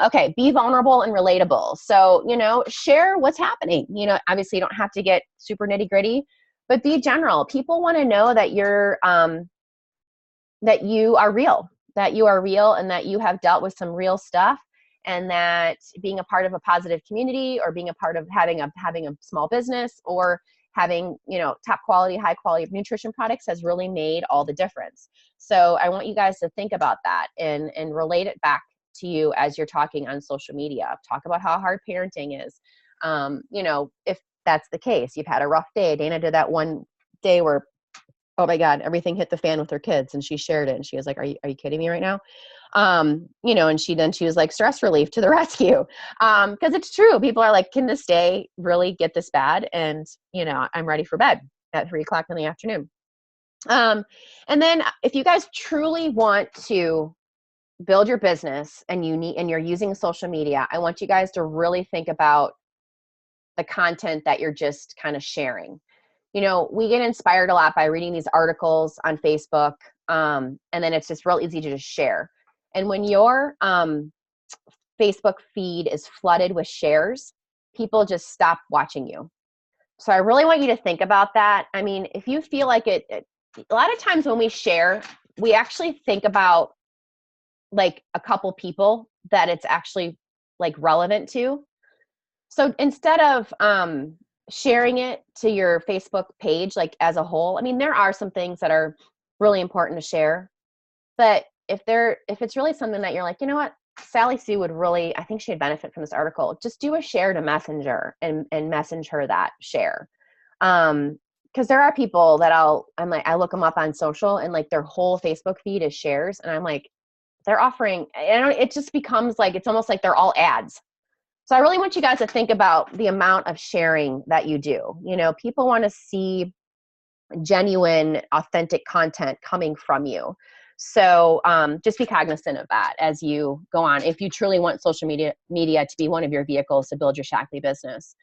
Okay, be vulnerable and relatable. So, you know, share what's happening. You know, obviously you don't have to get super nitty gritty, but be general. People want to know that that you are real, and that you have dealt with some real stuff, and that being a part of a positive community, or being a part of having a small business, or having, you know, top quality, high quality nutrition products has really made all the difference. So I want you guys to think about that and relate it back to you as you're talking on social media. Talk about how hard parenting is. You know, if that's the case, you've had a rough day. Dana did that one day where, oh my God, everything hit the fan with her kids, and she shared it, and she was like, are you kidding me right now? You know, and she was like, stress relief to the rescue. Cause it's true. People are like, can this day really get this bad? And, you know, I'm ready for bed at 3:00 in the afternoon. And then if you guys truly want to build your business and you're using social media, I want you guys to really think about the content that you're just kind of sharing. You know, we get inspired a lot by reading these articles on Facebook. And then it's just real easy to just share. And when your Facebook feed is flooded with shares, people just stop watching you. So I really want you to think about that. I mean, if you feel like a lot of times when we share, we actually think about like a couple people that it's actually like relevant to. So instead of sharing it to your Facebook page, like as a whole, I mean, there are some things that are really important to share, but if it's really something that you're like, you know what, Sally Sue would really, I think she'd benefit from this article, just do a share to Messenger and message her that share. Cause there are people that I look them up on social, and like their whole Facebook feed is shares. And I'm like, they're offering, and it just becomes like, it's almost like they're all ads. So I really want you guys to think about the amount of sharing that you do. You know, people want to see genuine, authentic content coming from you. So just be cognizant of that as you go on, if you truly want social media to be one of your vehicles to build your Shaklee business.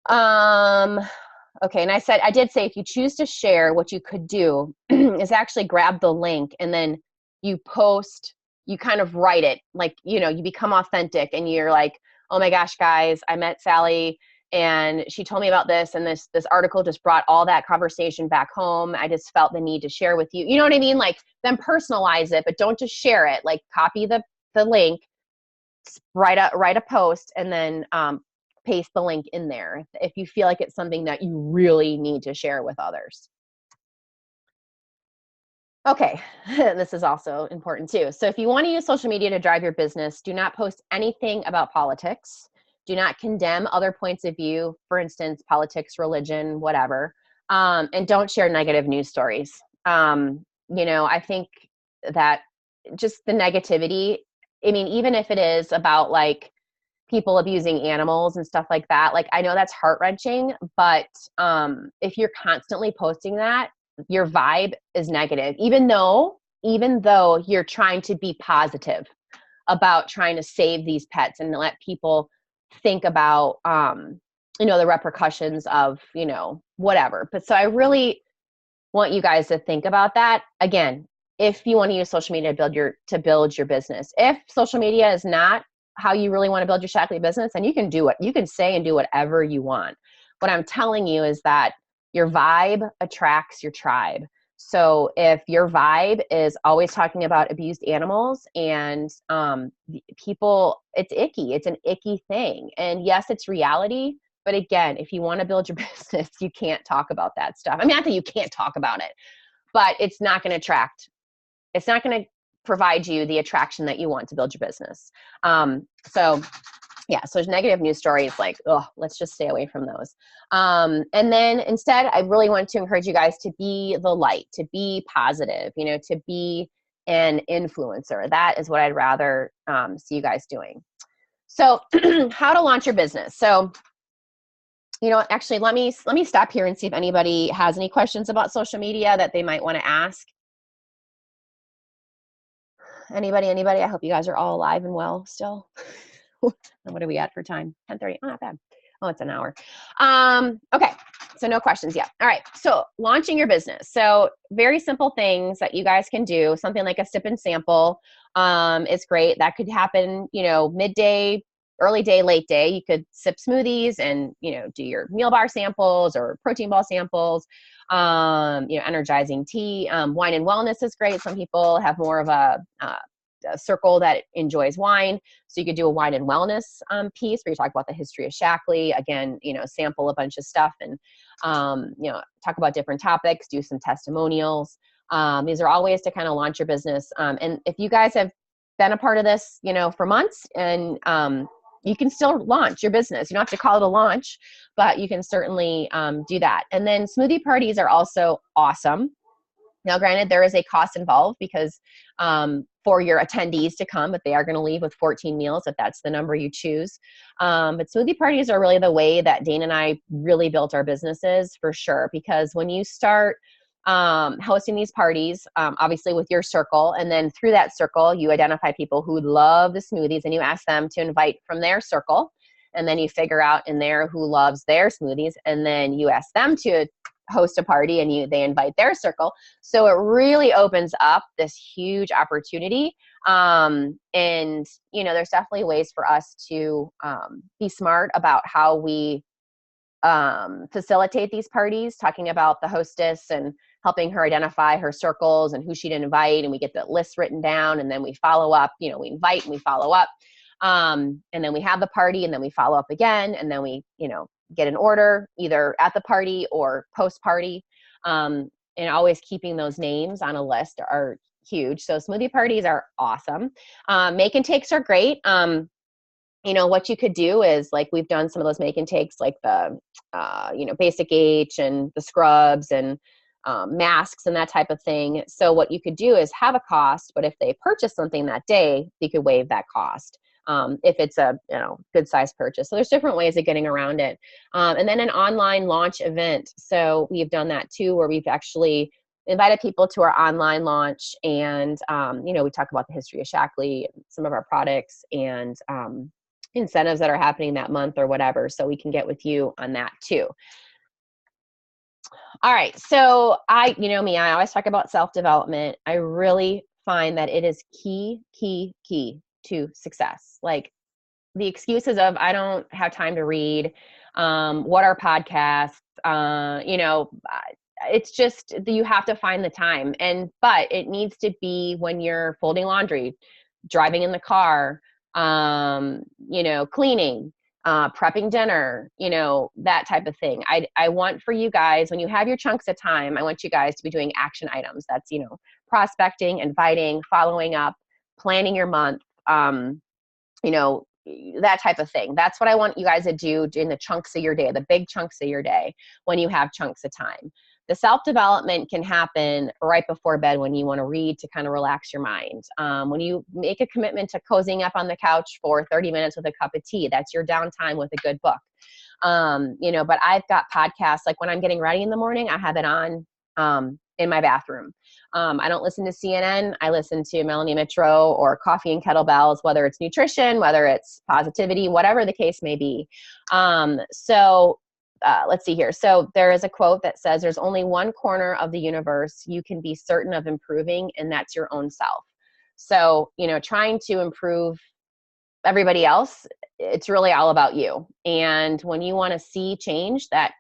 Okay, and I did say if you choose to share, what you could do is actually grab the link, and then you post, you kind of write it, like, you know, you become authentic, and you're like, oh my gosh, guys, I met Sally and she told me about this, and this article just brought all that conversation back home. I just felt the need to share with you. You know what I mean? Like, then personalize it, but don't just share it. Like, copy the link, write a post, and then paste the link in there if you feel like it's something that you really need to share with others. Okay, this is also important too. So if you want to use social media to drive your business, do not post anything about politics. Do not condemn other points of view, for instance, politics, religion, whatever. And don't share negative news stories. You know, I think that just the negativity, I mean, even if it is about like people abusing animals and stuff like that, like I know that's heart-wrenching, but if you're constantly posting that, your vibe is negative, even though you're trying to be positive about trying to save these pets and let people think about, you know, the repercussions of, you know, whatever. But so I really want you guys to think about that. Again, if you want to use social media to build your business, if social media is not how you really want to build your Shaklee business, and you can do it, you can say and do whatever you want. What I'm telling you is that your vibe attracts your tribe. So if your vibe is always talking about abused animals and people, it's icky. It's an icky thing. And yes, it's reality. But again, if you want to build your business, you can't talk about that stuff. I mean, not that you can't talk about it, but it's not going to attract. It's not going to provide you the attraction that you want to build your business. So yeah, so negative news stories, like, oh, let's just stay away from those. And then instead, I really want to encourage you guys to be the light, to be positive, you know, to be an influencer. That is what I'd rather see you guys doing. So how to launch your business. So, actually let me stop here and see if anybody has any questions about social media that they might want to ask. Anybody? I hope you guys are all alive and well still. What are we at for time? 10:30. Oh, not bad. Oh, it's an hour. Okay. So no questions yet. All right. So launching your business. So very simple things that you guys can do. Something like a sip and sample is great. That could happen, midday, early day, late day. You could sip smoothies and, do your meal bar samples or protein ball samples. Energizing tea. Wine and wellness is great. Some people have more of a circle that enjoys wine. So you could do a wine and wellness piece where you talk about the history of Shaklee. Again, sample a bunch of stuff and, talk about different topics, do some testimonials. These are all ways to kind of launch your business. And if you guys have been a part of this, for months, and you can still launch your business. You don't have to call it a launch, but you can certainly do that. And then smoothie parties are also awesome. Now, granted, there is a cost involved because for your attendees to come, but they are going to leave with 14 meals if that's the number you choose. But smoothie parties are really the way that Dane and I really built our businesses, for sure. Because when you start hosting these parties, obviously with your circle, and then through that circle, you identify people who love the smoothies and you ask them to invite from their circle. And then you figure out in there who loves their smoothies. And then you ask them to host a party and they invite their circle. So it really opens up this huge opportunity. And, there's definitely ways for us to be smart about how we facilitate these parties, talking about the hostess and helping her identify her circles and who she'd invite. And we get the list written down and then we follow up, we invite and we follow up. And then we have the party and then we follow up again. And then we, get an order either at the party or post party. And always keeping those names on a list are huge. So smoothie parties are awesome. Make and takes are great. What you could do is, like, we've done some of those make and takes, like the, basic H and the scrubs and masks and that type of thing. So what you could do is have a cost, but if they purchase something that day, you could waive that cost. If it's a good size purchase. So there's different ways of getting around it. And then an online launch event. So we've done that too, where we've actually invited people to our online launch and, we talk about the history of Shaklee, some of our products and incentives that are happening that month or whatever. So we can get with you on that too. All right. So I always talk about self-development. I really find that it is key to success. Like the excuses of, I don't have time to read, what are podcasts, it's just that you have to find the time. But it needs to be when you're folding laundry, driving in the car, cleaning, prepping dinner, that type of thing. I want for you guys, when you have your chunks of time, I want you guys to be doing action items. That's, prospecting, inviting, following up, planning your month, that type of thing. That's what I want you guys to do in the chunks of your day, the big chunks of your day, when you have chunks of time. The self-development can happen right before bed when you want to read to kind of relax your mind. When you make a commitment to cozying up on the couch for 30 minutes with a cup of tea, that's your downtime with a good book. But I've got podcasts, like when I'm getting ready in the morning, I have it on in my bathroom. I don't listen to CNN. I listen to Melanie Mitro or Coffee and Kettlebells, whether it's nutrition, whether it's positivity, whatever the case may be. Let's see here. So there is a quote that says, there's only one corner of the universe you can be certain of improving, and that's your own self. So, trying to improve everybody else, it's really all about you. And when you want to see change, that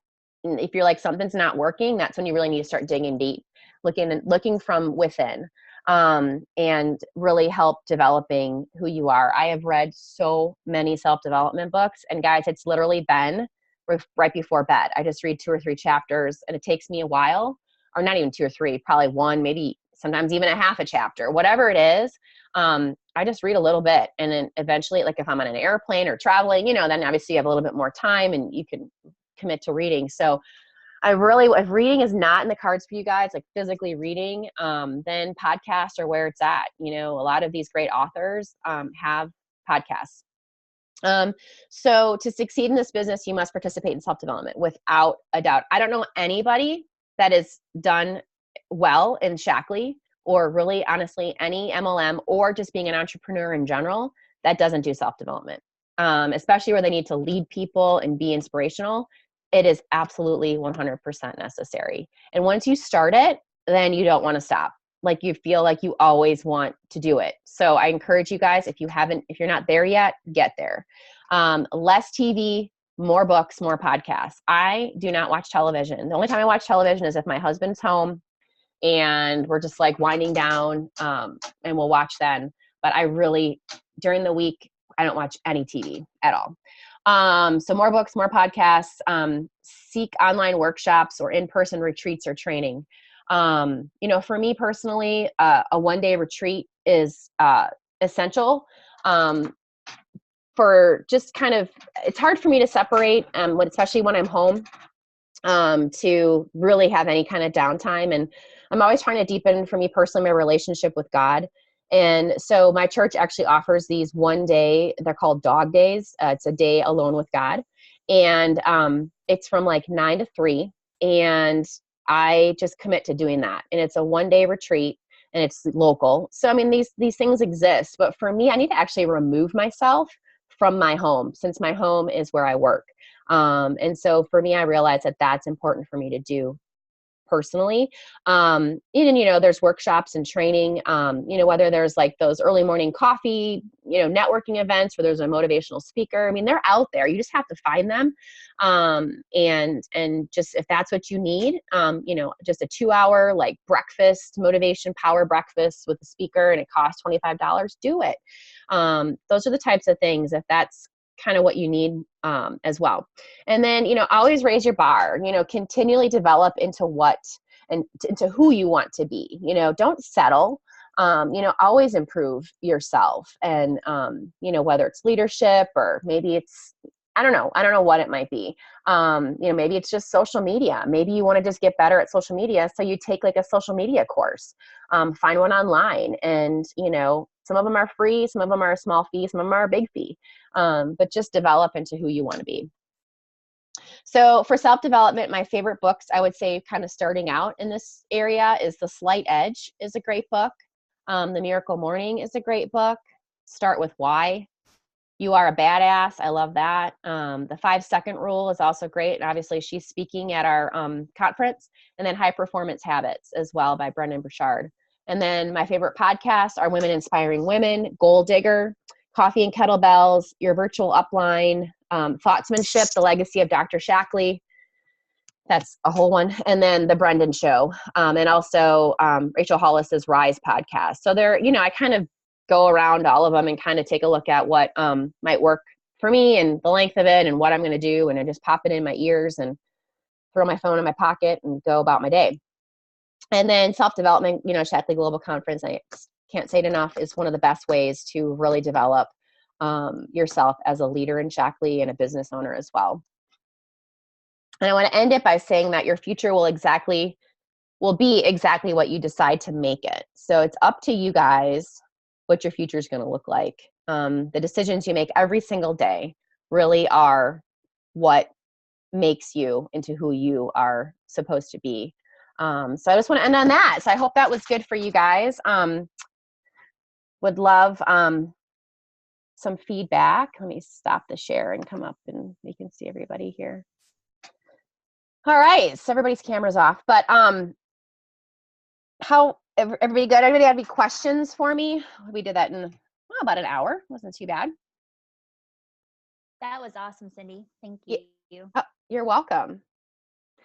if you're like, something's not working, that's when you really need to start digging deep, looking from within, and really help developing who you are. I have read so many self-development books, and guys, it's literally been right before bed. I just read 2 or 3 chapters, and it takes me a while, or not even 2 or 3, probably 1, maybe sometimes even a half a chapter, whatever it is. I just read a little bit, and then eventually, like if I'm on an airplane or traveling, then obviously you have a little bit more time and you can commit to reading. So if reading is not in the cards for you guys, like physically reading, then podcasts are where it's at. You know, a lot of these great authors have podcasts. So to succeed in this business, you must participate in self-development without a doubt. I don't know anybody that has done well in Shaklee, or really honestly any MLM, or just being an entrepreneur in general, that doesn't do self-development, especially where they need to lead people and be inspirational. It is absolutely 100% necessary. And once you start it, then you don't want to stop. Like you feel like you always want to do it. So I encourage you guys, if you're not there yet, get there. Less TV, more books, more podcasts. I do not watch television. The only time I watch television is if my husband's home and we're just like winding down, and we'll watch then. But I really, during the week, I don't watch any TV at all. So more books, more podcasts, seek online workshops or in-person retreats or training. You know, for me personally, a one-day retreat is essential, for just kind of, it's hard for me to separate, especially when I'm home, to really have any kind of downtime. And I'm always trying to deepen, for me personally, my relationship with God. And so my church actually offers these one day, they're called dog days. It's a day alone with God. And it's from like 9 to 3. And I just commit to doing that. And it's a one-day retreat and it's local. So, I mean, these things exist, but for me, I need to actually remove myself from my home, since my home is where I work. And so for me, I realized that that's important for me to do personally. Even, you know, there's workshops and training, you know, whether there's like those early morning coffee, you know, networking events where there's a motivational speaker. I mean, they're out there. You just have to find them. And just, if that's what you need, you know, just a 2-hour like breakfast, motivation power breakfast with a speaker, and it costs $25, do it. Those are the types of things, if that's kind of what you need, as well. And then, you know, always raise your bar, you know, continually develop into into who you want to be, you know, don't settle, you know, always improve yourself. And, you know, whether it's leadership or maybe it's, I don't know what it might be. You know, maybe it's just social media. Maybe you want to just get better at social media. So you take like a social media course, find one online, and, you know, some of them are free, some of them are a small fee, some of them are a big fee. But just develop into who you want to be. So for self-development, my favorite books, I would say, kind of starting out in this area, is The Slight Edge is a great book. The Miracle Morning is a great book. Start with Why. You Are a Badass. I love that. The 5-Second Rule is also great. And obviously she's speaking at our conference. And then High Performance Habits as well by Brendon Burchard. And then my favorite podcasts are Women Inspiring Women, Goal Digger, Coffee and Kettlebells, Your Virtual Upline, Thoughtsmanship, The Legacy of Dr. Shaklee. That's a whole one. And then The Brendon Show. And also Rachel Hollis's Rise podcast. So there, you know, I kind of go around all of them and kind of take a look at what might work for me and the length of it and what I'm going to do. And I just pop it in my ears and throw my phone in my pocket and go about my day. And then self-development, you know, Shaklee Global Conference, I can't say it enough, is one of the best ways to really develop yourself as a leader in Shaklee and a business owner as well. And I want to end it by saying that your future will be exactly what you decide to make it. So it's up to you guys what your future is going to look like. The decisions you make every single day really are what makes you into who you are supposed to be. So I just want to end on that. So I hope that was good for you guys. Would love some feedback. Let me stop the share and come up and you can see everybody here. All right, so everybody's camera's off, but how everybody good? Everybody have any questions for me? We did that in about an hour. Wasn't too bad. That was awesome, Cindy. Thank you. Oh, you're welcome.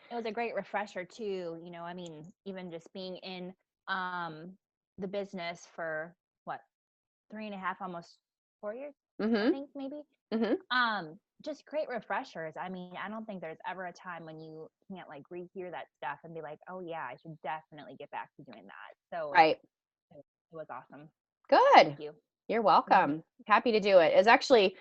It was a great refresher too. You know, I mean, even just being in the business for what, 3.5, almost 4 years, I think maybe. Just great refreshers. I mean, I don't think there's ever a time when you can't like rehear that stuff and be like, oh yeah, I should definitely get back to doing that. So right. It was awesome. Good. Thank you. You're welcome. Happy to do it. It's actually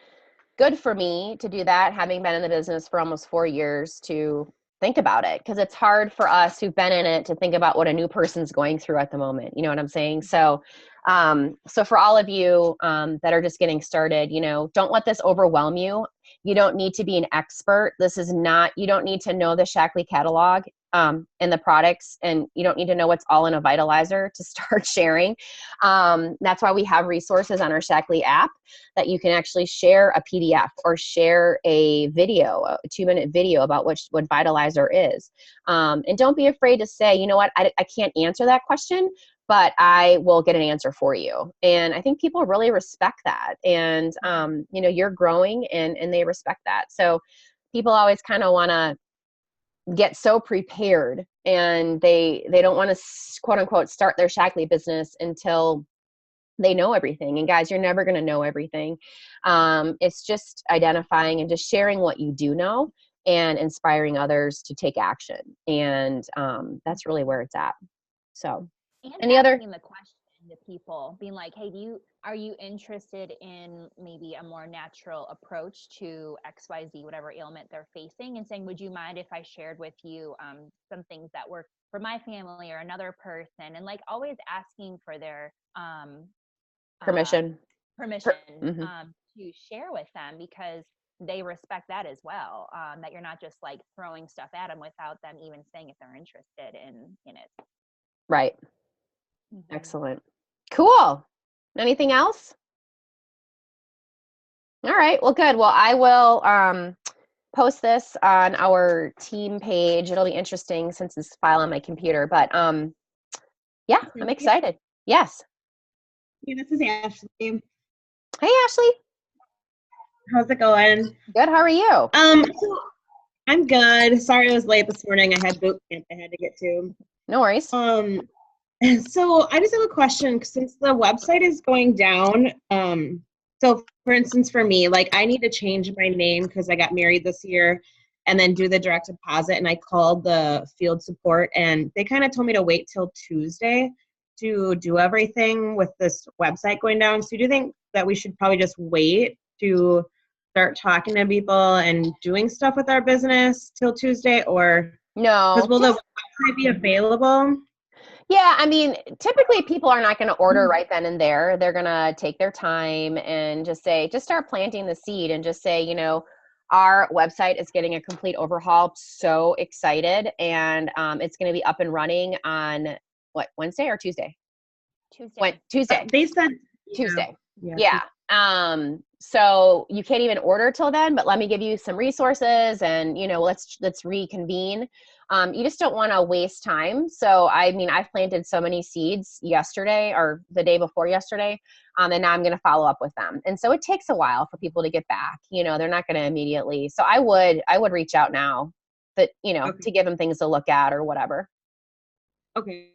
good for me to do that, having been in the business for almost 4 years, to think about it, because it's hard for us who've been in it to think about what a new person's going through at the moment. You know what I'm saying? So, so for all of you that are just getting started, you know, don't let this overwhelm you. You don't need to be an expert. This is not, you don't need to know the Shaklee catalog and the products, and you don't need to know what's all in a vitalizer to start sharing. That's why we have resources on our Shaklee app that you can actually share a PDF or share a video, a 2-minute video about what vitalizer is. And don't be afraid to say, you know what, I can't answer that question, but I will get an answer for you. And I think people really respect that. And, you know, you're growing and they respect that. So people always kind of want to get so prepared, and they don't want to quote unquote start their Shaklee business until they know everything. And guys, you're never going to know everything. It's just identifying and just sharing what you do know and inspiring others to take action. And that's really where it's at. So And any other asking the question to people, being like, hey, are you interested in maybe a more natural approach to XYZ, whatever ailment they're facing, and saying, would you mind if I shared with you some things that work for my family or another person? And like always asking for their permission? To share with them, because they respect that as well. That you're not just like throwing stuff at them without them even saying if they're interested in it. Right. Excellent. Cool. Anything else? All right. Well, good. Well, I will post this on our team page. It'll be interesting since it's a file on my computer. But yeah, I'm excited. Yes. Hey, this is Ashley. Hey, Ashley. How's it going? Good. How are you? I'm good. Sorry I was late this morning. I had boot camp I had to get to. No worries. So I just have a question, since the website is going down. So for instance, for me, like I need to change my name because I got married this year, and then do the direct deposit. And I called the field support, and they kind of told me to wait till Tuesday to do everything with this website going down. So do you think that we should probably just wait to start talking to people and doing stuff with our business till Tuesday, or no? Will the website be available? Yeah, I mean, typically people are not going to order right then and there. They're going to take their time and just start planting the seed and just say, you know, our website is getting a complete overhaul. So excited. And it's going to be up and running on Wednesday or Tuesday? Tuesday. They said Tuesday. Yeah. So you can't even order till then, but let me give you some resources, and, you know, let's reconvene. You just don't want to waste time. So, I mean, I've planted so many seeds yesterday or the day before yesterday, and now I'm going to follow up with them. And so it takes a while for people to get back. You know, they're not going to immediately. So I would reach out now, that, you know, to give them things to look at or whatever. Okay,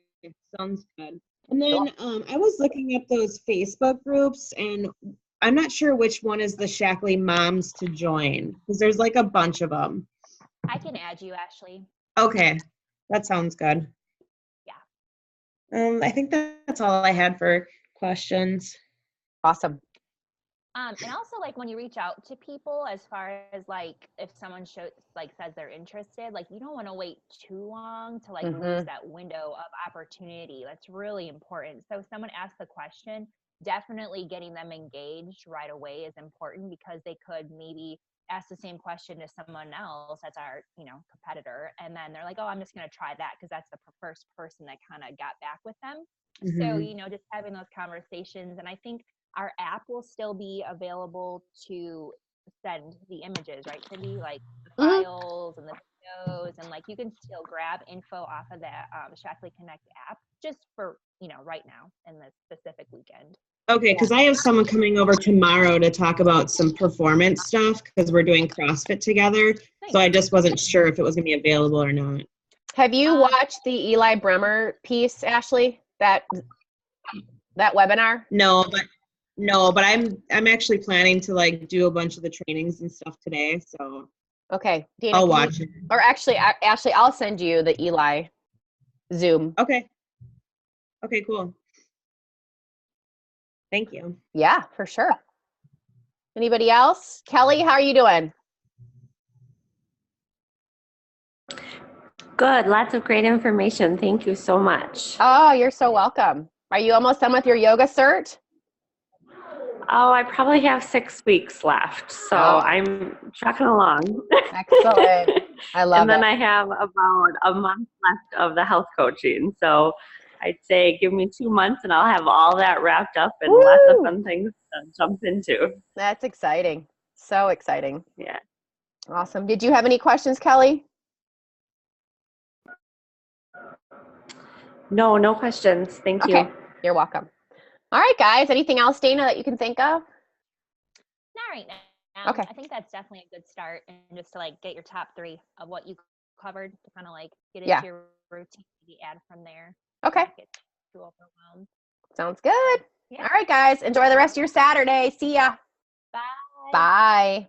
sounds good. And then I was looking up those Facebook groups, and I'm not sure which one is the Shaklee moms to join, because there's like a bunch of them. I can add you, Ashley. Okay, that sounds good. Yeah. I think that's all I had for questions. Awesome. And also, like, when you reach out to people, as far as like if someone says they're interested, like you don't want to wait too long to like lose that window of opportunity. That's really important. So if someone asks the question, definitely getting them engaged right away is important, because they could maybe ask the same question to someone else that's our, you know, competitor, and then they're like, oh, I'm just going to try that because that's the first person that kind of got back with them. So, you know, just having those conversations. And I think our app will still be available to send the images, right, Cindy? Like the files and the videos, and like you can still grab info off of that Shaklee Connect app just for, you know, right now in the specific weekend. Okay, because I have someone coming over tomorrow to talk about some performance stuff, because we're doing CrossFit together. Thanks. So I just wasn't sure if it was going to be available or not. Have you watched the Eli Bremer piece, Ashley? That webinar? No, but I'm actually planning to like do a bunch of the trainings and stuff today. So okay, Dana, I'll watch it. Or actually, Ashley, I'll send you the Eli Zoom. Okay, cool. Thank you. Yeah, for sure. Anybody else? Kelly, how are you doing? Good. Lots of great information. Thank you so much. Oh, you're so welcome. Are you almost done with your yoga cert? Oh, I probably have 6 weeks left, so Oh. I'm trucking along. Excellent. I love And then it. I have about a month left of the health coaching. So I'd say give me 2 months and I'll have all that wrapped up and lots of fun things to jump into. That's exciting. So exciting. Yeah. Awesome. Did you have any questions, Kelly? No questions. Thank you. Okay. You're welcome. All right, guys. Anything else, Dana, that you can think of? Not right now. Okay. I think that's definitely a good start, and just to like get your top 3 of what you covered to kind of like get into your routine, maybe add from there. Okay. Not get too overwhelmed. Sounds good. Yeah. All right, guys. Enjoy the rest of your Saturday. See ya. Bye. Bye.